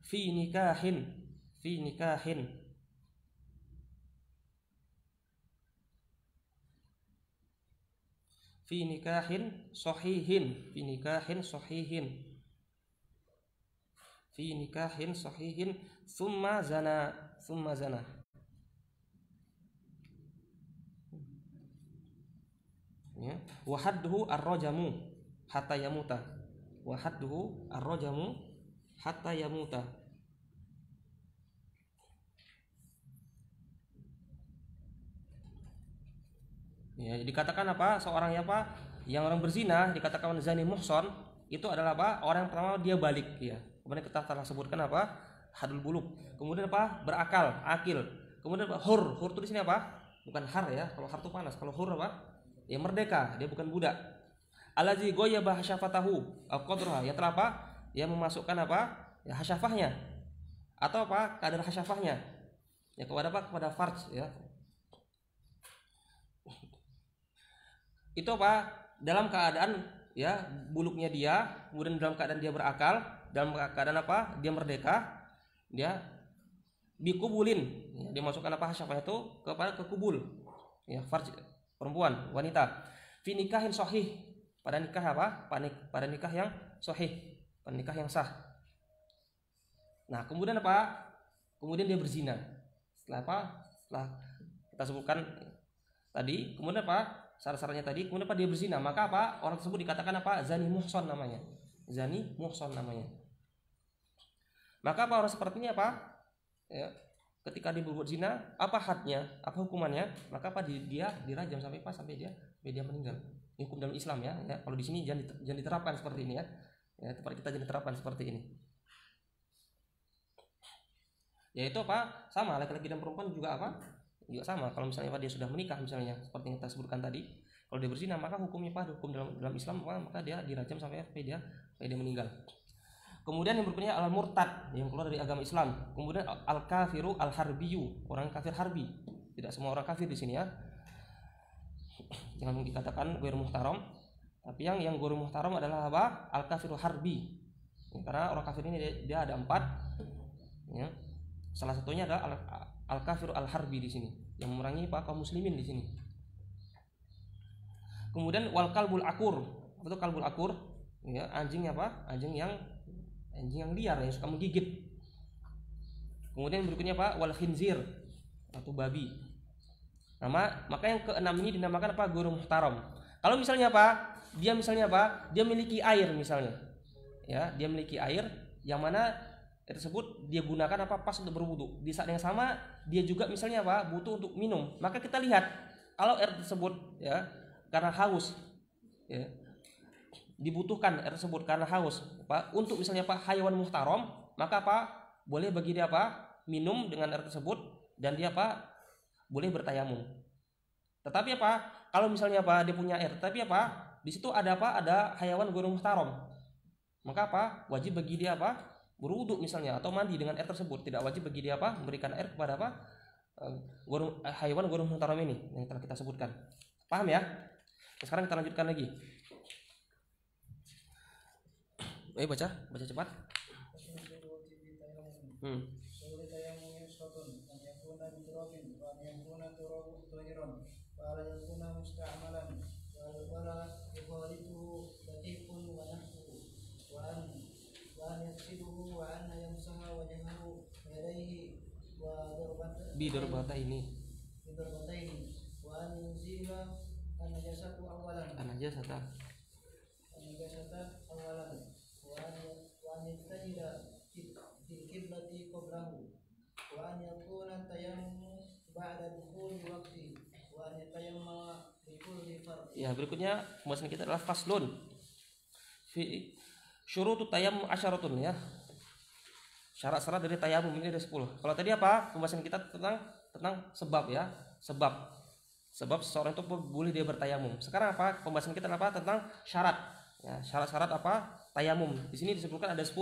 fi nikahin sahihin summa zana ya wa hadduhu ar-rajamu hatta yamuta ya, dikatakan apa seorang yang orang berzina dikatakan zani muhson itu adalah orang yang pertama dia balik ya, kemudian kita telah sebutkan hadul buluk, kemudian akil, kemudian hur itu di sini bukan har ya, kalau har itu panas, kalau hur ya merdeka, dia bukan budak. Allazi ghayyaba hasyafatahu al-qadrah, yang telah yang memasukkan ya hasyafahnya atau kadar hasyafahnya ya kepada farj ya. Itu dalam keadaan ya buluknya dia, kemudian dalam keadaan dia berakal, dalam keadaan dia merdeka, dia bikubulin ya, dia masukkan hasyafah itu ke kubul ya, farj perempuan, wanita, fi nikahin sahih, pada nikah pada nikah yang sahih, pada nikah yang sah. Nah kemudian kemudian dia berzina setelah kita sebutkan tadi, kemudian syarat-syaratnya tadi, kemudian dia berzina, maka orang tersebut dikatakan zani muhson namanya. Maka orang seperti ini ya, ketika dia berbuat zina, hadnya, hukumannya, maka dia dirajam sampai dia meninggal. Ini hukum dalam Islam ya. Kalau di sini jangan diterapkan seperti ini ya. Ya, tempat kita jangan diterapkan seperti ini. Yaitu sama, laki-laki dan perempuan juga juga sama. Kalau misalnya dia sudah menikah misalnya, seperti yang kita sebutkan tadi, kalau dia berzina maka hukumnya hukum dalam Islam, maka dia dirajam sampai dia meninggal. Kemudian yang berikutnya al-murtad, yang keluar dari agama Islam. Kemudian al-kafiru al-harbiyu, orang kafir harbi. Tidak semua orang kafir di sini ya. Jangan dikatakan ghairu muhtaram, tapi yang ghairu muhtaram adalah al-kafiru harbi. Ya, karena orang kafir ini dia ada 4 ya. Salah satunya adalah al-kafiru al-harbi di sini, yang memerangi kaum muslimin di sini. Kemudian wal kalbul akur. Apa itu kalbul akur? Ya, anjing anjing yang liar yang suka menggigit. Kemudian berikutnya wal khinzir atau babi. Maka yang keenam ini dinamakan ghairu muhtaram. Kalau misalnya dia miliki air misalnya. Ya, dia miliki air yang mana tersebut dia gunakan pas untuk berwudu. Di saat yang sama dia juga misalnya butuh untuk minum. Maka kita lihat kalau air tersebut ya karena haus ya, dibutuhkan air tersebut karena haus untuk misalnya hayawan muhtaram, maka boleh bagi dia minum dengan air tersebut, dan dia boleh bertayamum. Tetapi kalau misalnya dia punya air, tapi di situ ada hayawan ghairu muhtaram maka apa? Wajib bagi dia apa? Berwudu misalnya atau mandi dengan air tersebut. Tidak wajib bagi dia apa? Memberikan air kepada apa? Hewan gunung muhtaram ini yang telah kita sebutkan. Paham ya? Sekarang kita lanjutkan lagi. Ayo baca cepat. Bidorbata ini. An-najasata awalan. Wa an yajtahida fil qiblati qablahu. Wa an yakuna tayammum ba'da dukhuli waqti. Wa an yatayammama li kulli fardh. Ya, berikutnya pembahasan kita adalah faslun fi syurutut tayammum asyaratun ya. Syarat-syarat dari tayamum ini ada 10. Kalau tadi apa? Pembahasan kita tentang sebab ya. Sebab seseorang itu boleh dia bertayamum. Sekarang apa? Pembahasan kita apa? Tentang syarat. Ya, syarat-syarat apa? Tayamum. Di sini disebutkan ada 10.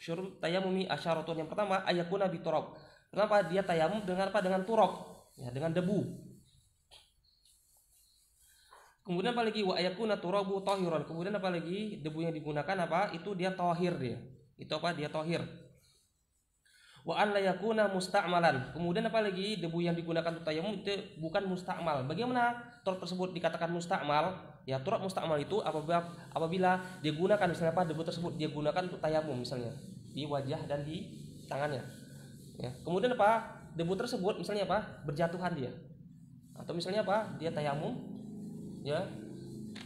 Syurut tayamumi asyaratun. Yang pertama ayakuna biturab. Kenapa dia tayamum dengan apa? Dengan turab. Ya, dengan debu. Kemudian apa lagi? Wa ayakuna turabu tahiran. Kemudian apa lagi? Debu yang digunakan apa? Itu dia tahir dia. Itu apa? Dia tahir. Wa an la yakuna musta'malan. Kemudian apa lagi? Debu yang digunakan untuk tayamum itu bukan musta'mal. Bagaimana turab tersebut dikatakan musta'mal? Ya, turab musta'mal itu apabila dia gunakan misalnya apa? Debu tersebut dia gunakan untuk tayamum misalnya di wajah dan di tangannya. Ya. Kemudian apa? Debu tersebut misalnya apa? Berjatuhan dia. Atau misalnya apa? Dia tayamum ya.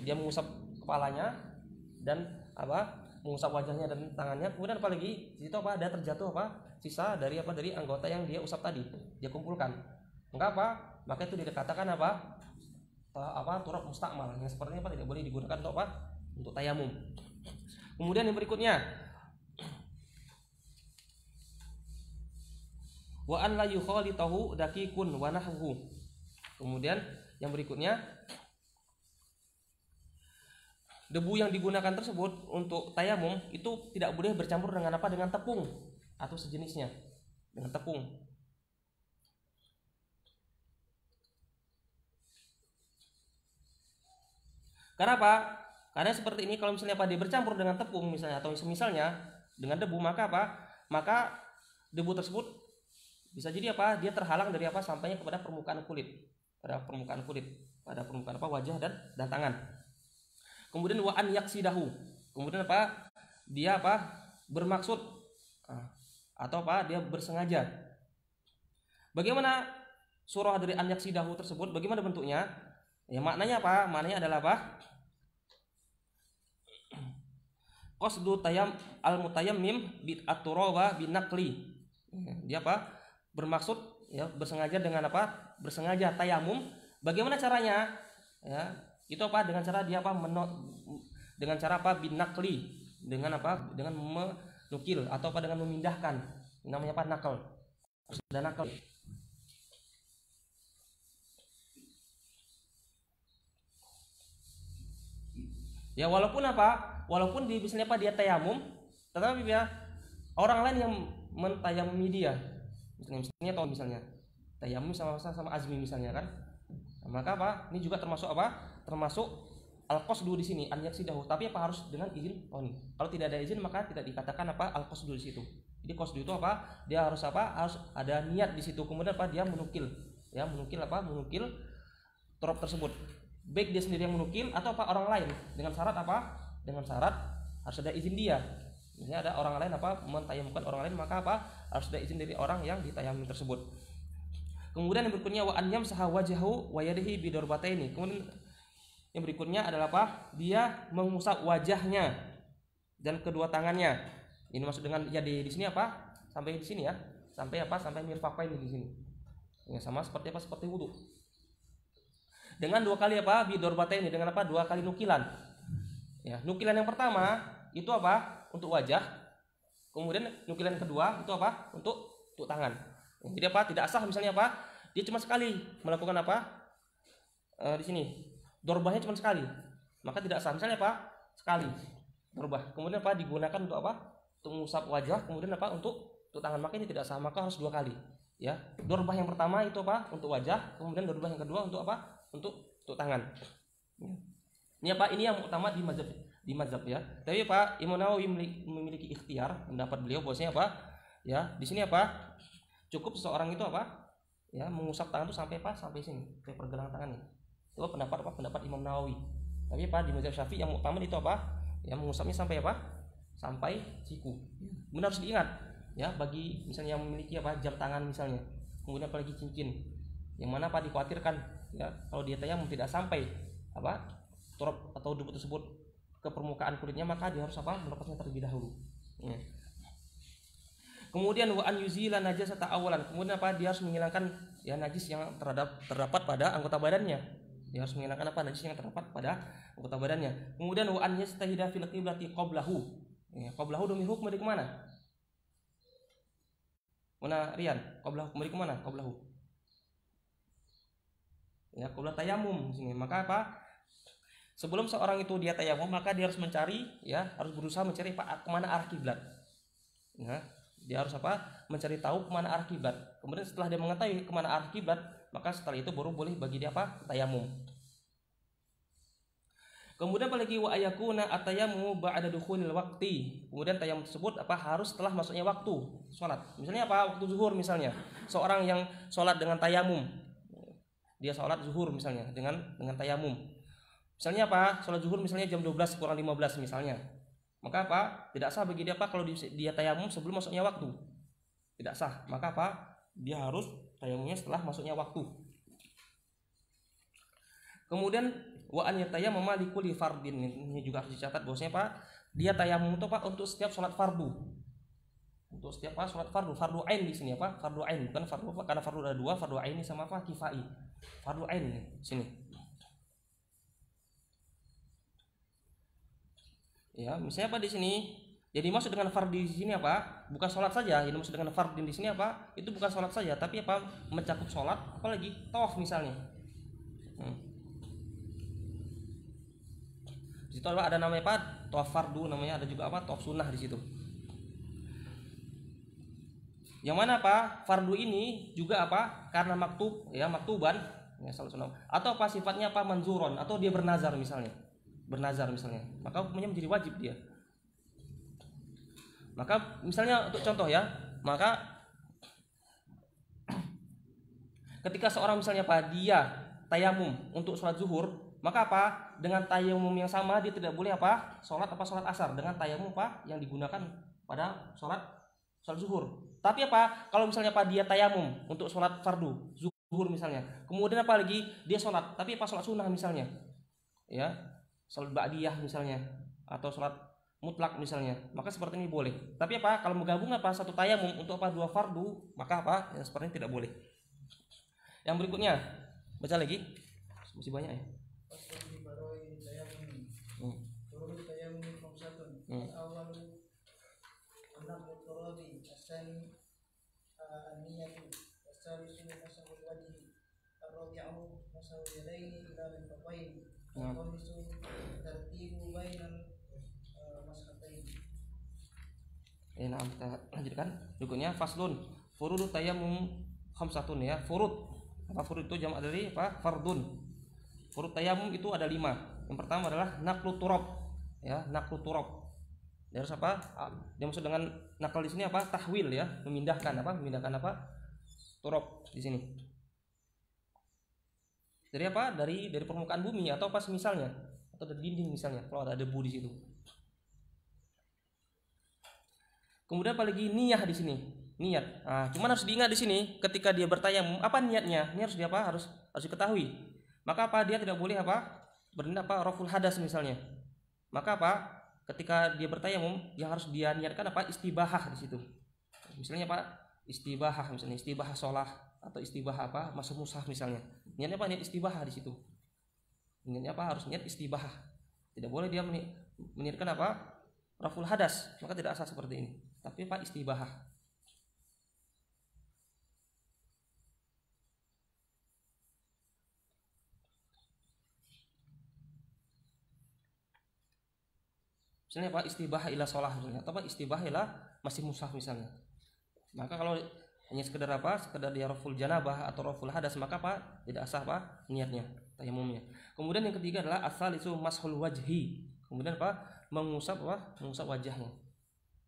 Dia mengusap kepalanya dan apa? Mengusap wajahnya dan tangannya. Kemudian apa lagi? Di situ apa? Ada terjatuh apa? Sisa dari apa? Dari anggota yang dia usap tadi, dia kumpulkan. Maka apa? Maka itu dikatakan apa? Turab mustakmal. Yang sepertinya apa? Tidak boleh digunakan untuk apa? Untuk tayamum. Kemudian yang berikutnya, wa an la yukhalitahu dakikun wa nahwu. Kemudian yang berikutnya, debu yang digunakan tersebut untuk tayamum itu tidak boleh bercampur dengan apa? Dengan tepung atau sejenisnya, dengan tepung. Karena apa? Karena seperti ini kalau misalnya apa? Dia bercampur dengan tepung misalnya atau misalnya dengan debu, maka apa? Maka debu tersebut bisa jadi apa? Dia terhalang dari apa? Sampainya kepada permukaan kulit, pada permukaan apa? Wajah dan tangan. Kemudian wa an yaksidahu. Kemudian apa? Dia apa? Bermaksud atau apa? Dia bersengaja. Bagaimana surah dari an yaksidahu tersebut? Bagaimana bentuknya? Ya, maknanya apa? Maknanya adalah apa? Qasdu tayam al-mutayammim bid'at-turaba binaqli. Dia apa? Bermaksud ya, bersengaja dengan apa? Bersengaja tayamum. Bagaimana caranya? Ya, itu apa? Dengan cara dia apa? Dengan cara apa? Binaqli. Dengan apa? Dengan menukil atau apa? Dengan memindahkan. Namanya apa? Nakal. Sudah nakal. Ya, walaupun apa? Walaupun di misalnya apa? Dia tayamum, tetapi ya orang lain yang mentayamumi dia. Misalnya atau misalnya tayamum sama azmi misalnya kan. Nah, maka apa? Ini juga termasuk apa? Termasuk al-qasdu di sini, an yaksidahu. Tapi apa? Harus dengan izin nih. Kalau tidak ada izin maka tidak dikatakan apa? Al-qasdu di situ. Jadi qasdu itu apa? Dia harus apa? Harus ada niat di situ. Kemudian apa? Dia menukil. Ya, menukil apa? Menukil turab tersebut. Baik dia sendiri yang menukil atau apa? Orang lain. Dengan syarat apa? Dengan syarat harus ada izin dia. Misalnya ada orang lain apa? Mentayamumkan orang lain, maka apa? Harus ada izin dari orang yang ditayamum tersebut. Kemudian yang berikutnya wa an yamsaha wajhahu wa yadihi bidorbataini. Kemudian yang berikutnya adalah apa? Dia mengusap wajahnya dan kedua tangannya. Ini maksud dengan ya di sini apa? Sampai di sini ya. Sampai apa? Sampai mirfaqain di sini. Ya, sama seperti apa? Seperti wudu. Dengan dua kali apa? Bidorbataini, dengan apa? Dua kali nukilan. Ya, nukilan yang pertama itu apa? Untuk wajah. Kemudian nukilan kedua itu apa? Untuk tangan. Jadi apa? Tidak sah misalnya apa? Dia cuma sekali melakukan apa? Di sini. Dorbahnya cuma sekali. Maka tidak sah. Misalnya apa? Sekali. Dorbah. Kemudian apa? Digunakan untuk apa? Untuk mengusap wajah. Kemudian apa? Untuk tangan. Maka ini tidak sah. Maka harus 2 kali. Ya. Dorbah yang pertama itu apa? Untuk wajah. Kemudian dorbah yang kedua untuk apa? Untuk tangan. Ya. Ini apa? Ini yang utama di mazhab ya. Tapi Pak Imam Nawawi memiliki ikhtiar, pendapat beliau bahwasanya apa? Ya, di sini apa? Cukup seseorang itu apa? Ya, mengusap tangan itu sampai apa? Sampai sini, ke pergelangan tangannya. Itu pendapat apa? Pendapat Imam Nawawi. Tapi Pak di mazhab Syafi'i yang utama itu apa? Ya, mengusapnya sampai apa? Sampai siku. Benar harus diingat ya, bagi misalnya yang memiliki apa? Jam tangan misalnya. Kemudian apalagi cincin. Yang mana Pak dikhawatirkan ya, kalau dia tayamum tidak sampai apa? Turab atau debu tersebut ke permukaan kulitnya, maka dia harus apa? Melepasnya terlebih dahulu. Ya. Kemudian wa an yuzila najasata awalan. Kemudian apa? Dia harus menghilangkan ya najis yang terdapat pada anggota badannya. Dia harus menghilangkan apa? Najis yang terdapat pada anggota badannya. Kemudian wa an yastahida fil qiblati qablahu. Ya, qablahu demi hukum dari kemana? Mana Rian? Qablahu kembali kemana? Qablahu. Ya, qabla tayamum di sini. Maka apa? Sebelum seorang itu dia tayamum, maka dia harus mencari ya, harus berusaha mencari kemana arah kiblat. Nah, dia harus apa? Mencari tahu kemana arah kiblat. Kemudian setelah dia mengetahui kemana arah kiblat, maka setelah itu baru boleh bagi dia apa? Tayamum. Kemudian apalagi wa ayakuna atayamu ba'da dukhulil waqti. Kemudian tayamum tersebut apa? Harus setelah masuknya waktu salat. Misalnya apa? Waktu zuhur misalnya. Seorang yang salat dengan tayamum. Dia salat zuhur misalnya dengan tayamum. Misalnya apa? Salat zuhur misalnya jam 12 kurang 15 misalnya. Maka apa? Tidak sah bagi dia apa kalau dia tayamum sebelum masuknya waktu. Tidak sah. Maka apa? Dia harus tayamumnya setelah masuknya waktu. Kemudian wa an yatayammama li kulli fardin. Ini juga harus dicatat bahwasanya Pak, dia tayamum itu Pak untuk setiap salat fardu. Untuk setiap apa? Salat fardu, fardu ain di sini apa? Fardu ain, bukan fardu apa? Karena fardu ada 2, fardu ain ini sama apa? Kifai. Fardu ain ini sini. Ya, misalnya apa di sini? Jadi maksud dengan fardhi di sini apa? Bukan sholat saja. Jadi maksud dengan fardhin di sini apa? Itu bukan sholat saja, tapi apa? Mencakup sholat, apalagi tawaf misalnya. Di situ ada namanya apa? Tawaf fardu namanya, ada juga apa? Tawaf sunnah di situ. Yang mana apa? Fardu ini juga apa? Karena maktub, ya maktuban, ya salat sunnah. Atau apa sifatnya apa? Manzuron, atau dia bernazar misalnya. Bernazar misalnya, maka hukumnya menjadi wajib dia. Maka misalnya untuk contoh ya, maka ketika seorang misalnya Pak dia tayamum untuk sholat zuhur, maka apa? Dengan tayamum yang sama dia tidak boleh apa? Sholat asar dengan tayamum Pak yang digunakan pada sholat zuhur. Tapi apa? Kalau misalnya Pak dia tayamum untuk sholat fardu zuhur misalnya, kemudian apa lagi dia sholat, tapi pas sholat sunnah misalnya, ya. Salat ba'diyah misalnya atau salat mutlak misalnya, maka seperti ini boleh. Tapi apa? Kalau menggabung apa satu tayamum untuk apa 2 fardu, maka apa? Yang seperti ini tidak boleh. Yang berikutnya, baca lagi. Masih banyak ya. Nah, kita lanjutkan. Berikutnya faslun. Furud tayammum khamsatun ya. Furud. Apa furud itu jamak dari apa? Fardun. Furud tayammum itu ada 5. Yang pertama adalah naqlu turab. Ya, naqlu turab. Dia harus apa? Dia maksud dengan nakal di sini apa? Tahwil ya, memindahkan apa? Memindahkan apa? Turab di sini. Dari apa? Dari permukaan bumi atau apa misalnya? Atau dari dinding misalnya kalau ada debu di situ. Kemudian apalagi niyah di sini, niat. Nah, cuman harus diingat di sini ketika dia bertayamum apa niatnya? Ini harus dia apa? Harus diketahui. Maka apa? Dia tidak boleh apa? Berniat apa? Raful hadas misalnya. Maka apa? Ketika dia bertayamum yang harus dia niatkan apa? Istibahah di situ. Misalnya apa? Istibahah misalnya, istibahah sholah atau istibahah apa? Masuk mushaf misalnya. Niatnya apa? Niat istibahah di situ. Niatnya apa? Harus niat istibahah. Tidak boleh dia meniatkan apa? Raful hadas, maka tidak sah seperti ini. Tapi Pak istibahah. Misalnya apa? Istibah ila sholah misalnya, atau apa? Istibah ila masih mushaf misalnya. Maka kalau hanya sekedar apa? Sekedar dia raful janabah atau raful hadas, maka apa? Tidak sah apa? Niatnya, tayamumnya. Kemudian yang ketiga adalah asal itu mashul wajhi. Kemudian apa? Mengusap apa? Mengusap wajahnya.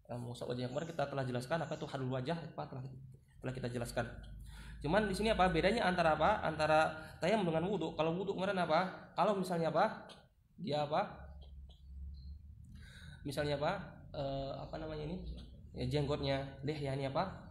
Mengusap wajah. Kemarin kita telah jelaskan apa itu halul wajah, apa telah kita jelaskan. Cuman di sini apa? Bedanya antara apa? Antara tayamum dengan wudu. Kalau wudu kemarin apa? Kalau misalnya apa? Dia apa? Misalnya apa? Apa namanya ini? Ya, jenggotnya, lihyahnya apa?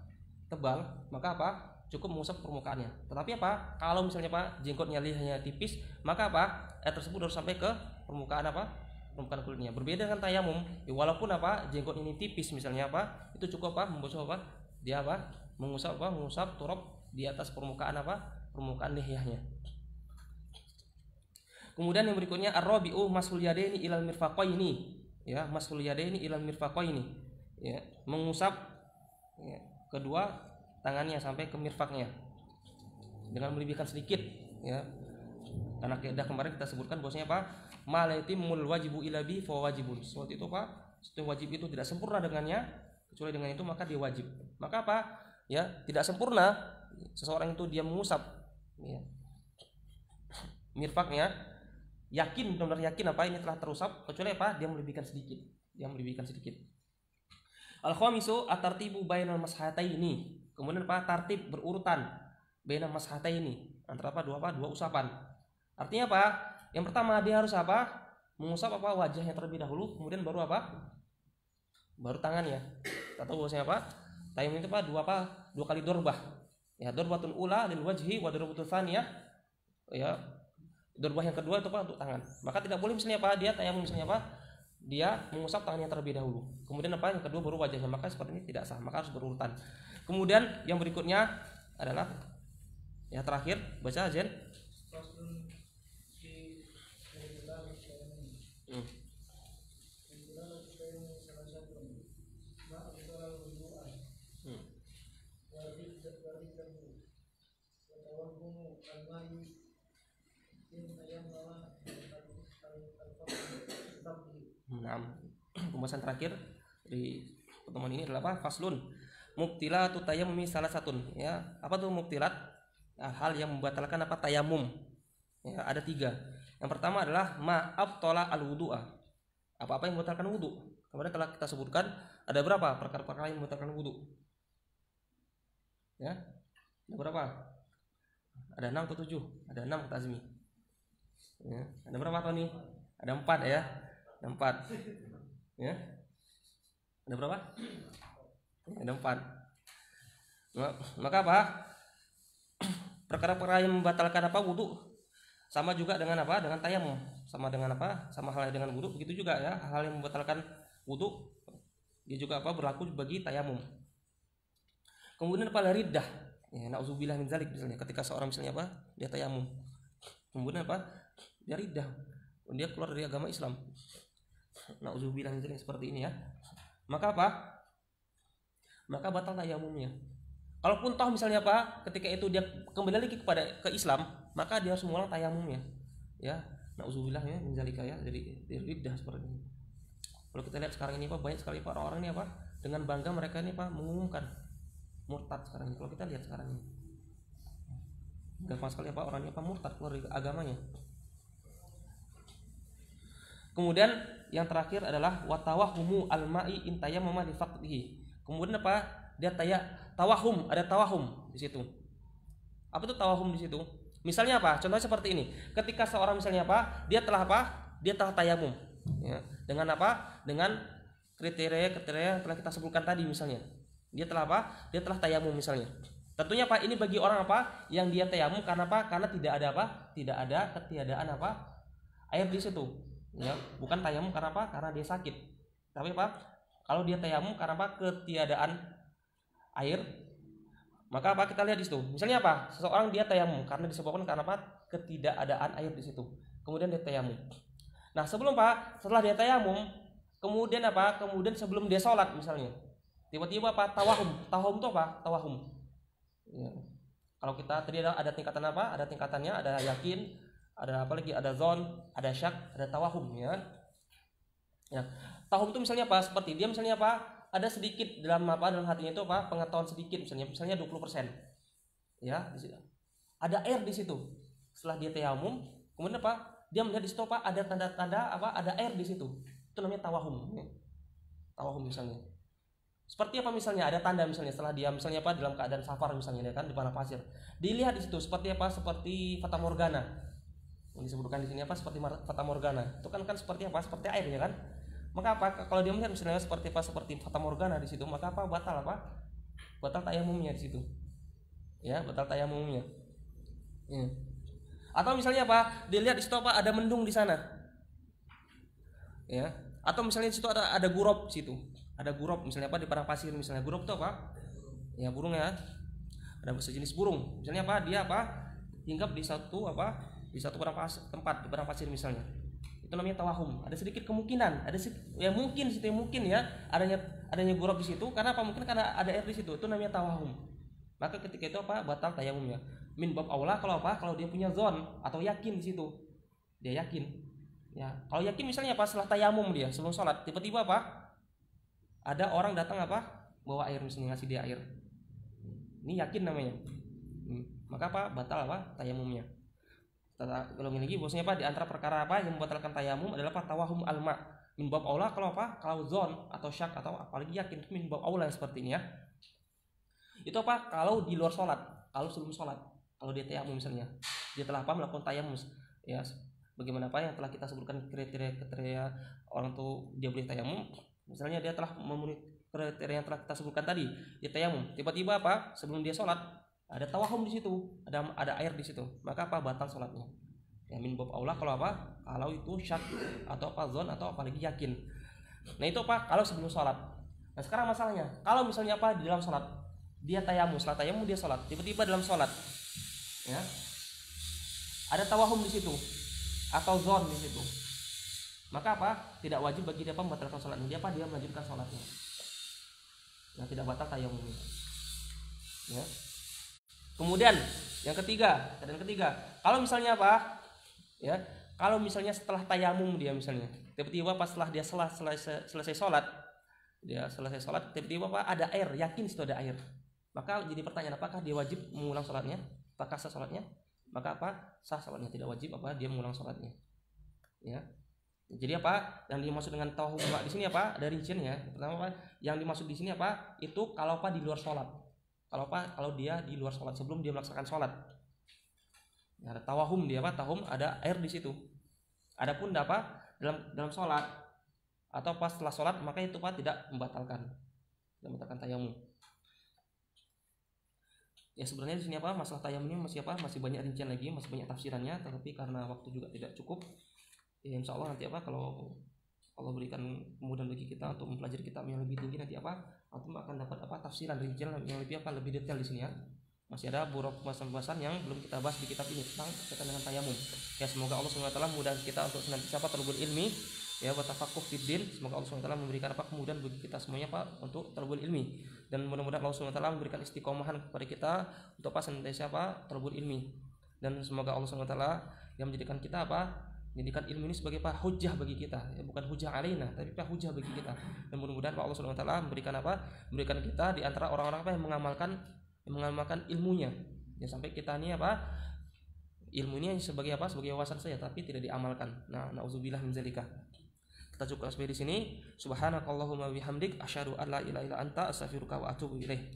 Tebal, maka apa? Cukup mengusap permukaannya. Tetapi apa? Kalau misalnya apa? Jenggotnya, lihyahnya tipis, maka apa? Air tersebut harus sampai ke permukaan apa? Permukaan kulitnya. Berbeda dengan tayamum. Ya, walaupun apa? Jenggot ini tipis misalnya apa? Itu cukup apa? Membasuh apa? Dia apa? Mengusap apa? Mengusap turab di atas permukaan apa? Permukaan lihyahnya. Kemudian yang berikutnya ar-rabi'u masul yadaini ilal mirfaqaini. Ya, masul yadaini ilal mirfaqaini. Ya, mengusap ya, kedua tangannya sampai ke mirfaknya dengan melebihkan sedikit ya. Karena kaidah kemarin kita sebutkan bahwasanya apa? Ma la yatimul wajibu illa bi fa wajibun. Sesuatu itu apa? Sesuatu wajib itu tidak sempurna dengannya, kecuali dengan itu maka dia wajib. Maka apa? Ya, tidak sempurna seseorang itu dia mengusap ya, mirfaknya, yakin, benar-benar yakin apa ini telah terusap, kecuali apa? Dia melebihkan sedikit. Dia melebihkan sedikit. Al-khamisu at-tartibu bainal mashataini. Kemudian apa? Tartib berurutan bainal mashataini. Antara apa? Dua usapan. Artinya apa? Yang pertama dia harus apa? Mengusap apa? Wajahnya terlebih dahulu, kemudian baru apa? Baru tangannya. Kita tahu bahwasanya apa? Tayamum itu apa? Dua kali dorbah. Ya, dorbatun ula lil wajhi wa dorbatun tsaniyah. Ya, dorbah yang kedua itu apa? Untuk tangan. Maka tidak boleh misalnya apa? Dia tayamum misalnya apa? Dia mengusap tangannya terlebih dahulu. Kemudian apa? Yang kedua baru wajahnya. Maka seperti ini tidak sah. Maka harus berurutan. Kemudian yang berikutnya adalah ya terakhir, baca Jen. Nah, pembahasan terakhir di pertemuan ini adalah apa? Faslun mubtilatu tayammumi salah satun. Ya, apa tuh mubtilat? Nah, hal yang membatalkan apa? Tayamum. Ya, ada 3. Yang pertama adalah ma'abtala al-wudu'a. Apa-apa yang membatalkan wudu. Kemarin telah kita sebutkan ada berapa perkara-perkara yang membatalkan wudu. Ya. Ada berapa? Ada 6 atau 7? Ada 6 kata Azmi. Ya. Ada berapa apa nih? Ada 4 ya. Ada 4. Ya. Ada berapa? Ada 4. Maka apa? Perkara-perkara yang membatalkan apa? Wudu. Sama juga dengan apa? Dengan tayamum. Sama dengan apa? Sama halnya dengan wudu. Begitu juga ya. Hal yang membatalkan wudu dia juga apa? Berlaku bagi tayamum. Kemudian apa? Riddah. Ya, na'udzubillah min dzalik misalnya. Ketika seorang misalnya apa? Dia tayamum. Kemudian apa? Dia riddah. Dia keluar dari agama Islam. Na'udzubillah min dzalik seperti ini ya. Maka apa? Maka batal tayamumnya. Kalaupun toh misalnya apa? Ketika itu dia kembali lagi ke Islam, maka dia harus mengulang tayamumnya. Ya, na'udzubillah ya min dzalika ya. Jadi riddah seperti ini. Kalau kita lihat sekarang ini apa? Banyak sekali Pak orang-orang ini apa? Dengan bangga mereka ini Pak mengumumkan murtad sekarang ini. Kalau kita lihat sekarang ini, gampang sekali apa orangnya apa? Murtad keluar dari agamanya. Kemudian yang terakhir adalah watawahumu al-ma'i in tayammama li faqdihi. Kemudian apa? Dia tawahum, ada tawahum di situ. Apa itu tawahum di situ? Misalnya apa? Contohnya seperti ini. Ketika seorang misalnya apa? Dia telah apa? Dia telah tayamum. Ya. Dengan apa? Dengan kriteria yang telah kita sebutkan tadi misalnya. Dia telah apa? Dia telah tayamum misalnya. Tentunya apa? Ini bagi orang apa? Yang dia tayamum karena apa? Karena tidak ada apa? Tidak ada ketiadaan apa? Air di situ. Ya, bukan tayamum karena apa? Karena dia sakit. Tapi apa? Kalau dia tayamum karena apa? Ketiadaan air. Maka apa? Kita lihat di situ. Misalnya apa? Seseorang dia tayamum karena disebabkan karena apa? Ketidakadaan air di situ. Kemudian dia tayamum. Nah, sebelum Pak, setelah dia tayamum, kemudian apa? Kemudian sebelum dia sholat misalnya, tiba-tiba apa? Tawahum. Tawahum itu apa? Tawahum. Ya. Kalau kita tadi ada tingkatan apa? Ada tingkatannya, ada yakin, ada apa lagi? Ada zon, ada syak, ada tawahum ya. Ya. Tawahum itu misalnya apa? Seperti dia misalnya apa? Ada sedikit dalam hatinya itu apa? Pengetahuan sedikit misalnya 20%. Ya, di situ. Ada air di situ. Setelah dia tayamum, kemudian apa? Dia melihat di situ apa? Ada tanda-tanda apa? Ada air di situ. Itu namanya tawahum. Tawahum misalnya. Seperti apa misalnya? Ada tanda misalnya setelah dia misalnya apa? Dalam keadaan safar misalnya kan di padang pasir. Dilihat di situ seperti apa? Seperti fata morgana. Yang disebutkan di sini apa? Seperti fata morgana. Itu kan seperti apa? Seperti air ya kan? Maka apa? Kalau dia melihat misalnya seperti apa? Seperti fata morgana di situ, maka apa? Batal apa? Batal tayamumnya di situ. Ya, batal tayamumnya. Ya. Atau misalnya apa? Dilihat di situ apa? Ada mendung di sana. Ya. Atau misalnya di situ ada gurob di situ. Ada gurob misalnya apa? Di padang pasir misalnya. Gurob itu apa? Ya, burung ya. Ada sejenis burung. Misalnya apa? Dia apa? Hinggap di satu apa? Di satu tempat di padang pasir misalnya. Itu namanya tawahum. Ada sedikit kemungkinan, ya mungkin situ ya mungkin ya adanya gurob di situ. Karena apa? Mungkin karena ada air di situ. Itu namanya tawahum. Maka ketika itu apa? Batal tayamumnya. Min bab aula kalau apa? Kalau dia punya zon atau yakin di situ. Dia yakin. Ya, kalau yakin misalnya apa? Setelah tayamum dia sebelum sholat tiba-tiba apa? Ada orang datang apa? Bawa air misalnya, ngasih dia air. Ini yakin namanya. Maka apa? Batal apa? Tayamumnya. Kalau lagi bosnya apa? Di antara perkara apa yang membatalkan tayamum adalah tawahum alma. Min bab aula kalau apa? Kalau zon atau syak atau apalagi yakin itu min bab aula yang seperti ini ya. Itu apa? Kalau di luar sholat, kalau sebelum sholat, kalau dia tayamum misalnya, dia telah apa? Melakukan tayamum. Ya, bagaimana apa yang telah kita sebutkan kriteria orang tuh dia boleh tayamum. Misalnya dia telah memenuhi kriteria yang telah kita sebutkan tadi, dia tayamum. Tiba-tiba apa? Sebelum dia sholat ada tawahum di situ, ada air di situ. Maka apa? Batal sholatnya. Ya min bab aula kalau apa? Kalau itu syak atau apa zon atau apalagi yakin. Nah itu apa? Kalau sebelum sholat. Nah sekarang masalahnya, kalau misalnya apa di dalam sholat, dia tayamum, setelah tayamum dia sholat. Tiba-tiba dalam sholat, ya ada tawahum di situ atau zon di situ. Maka apa? Tidak wajib bagi dia membatalkan sholatnya. Dia apa? Dia melanjutkan sholatnya. Nah, tidak batal tayamumnya. Ya. Kemudian yang ketiga, kalau misalnya apa? Ya, kalau misalnya setelah tayamum dia misalnya, tiba-tiba pas setelah dia selesai sholat, tiba-tiba apa? Ada air, yakin itu ada air. Maka jadi pertanyaan, apakah dia wajib mengulang sholatnya? Apakah sah sholatnya? Maka apa? Sah sholatnya, tidak wajib apa? Dia mengulang sholatnya. Ya. Jadi apa? Yang dimaksud dengan tawahum di sini apa? Ada rinciannya. Pertama apa? Yang dimaksud di sini apa? Itu kalau apa di luar sholat. Kalau apa? Kalau dia di luar sholat sebelum dia melaksanakan sholat. Ya, ada tawahum dia apa? Tawahum ada air di situ. Adapun apa? Dalam sholat atau pas setelah sholat maka itu apa? Tidak membatalkan tayamum. Ya sebenarnya di sini apa? Masalah tayamum ini masih apa? Masih banyak rincian lagi, masih banyak tafsirannya. Tetapi karena waktu juga tidak cukup. Ya, insya Allah nanti apa kalau Allah berikan kemudahan bagi kita untuk mempelajari kitab yang lebih tinggi nanti apa antum akan dapat apa tafsiran rincian yang lebih detail di sini ya. Masih ada beberapa pembahasan yang belum kita bahas di kitab ini tentang berkaitan dengan tayamum. Ya semoga Allah SWT memudahkan kita untuk senantiasa talabul ilmi ya wa tafaqquh fid din. Semoga Allah SWT memberikan apa kemudahan bagi kita semuanya Pak untuk talabul ilmi dan mudah-mudahan Allah SWT memberikan istiqomahan kepada kita untuk apa senantiasa talabul ilmi dan semoga Allah SWT yang menjadikan kita menjadikan ilmu ini sebagai hujjah bagi kita ya, bukan hujjah alaina tapi hujjah bagi kita dan mudah-mudahan Allah Subhanahu wa taala memberikan kita di antara orang-orang yang mengamalkan ilmunya ya sampai kita ini ilmu ini sebagai wawasan saja tapi tidak diamalkan. Nah, nauzubillah min zalika. Kita cukup sampai di sini. Subhanakallahumma bihamdik asyhadu an la ilaha illa anta astaghfiruka wa atubu ilaik.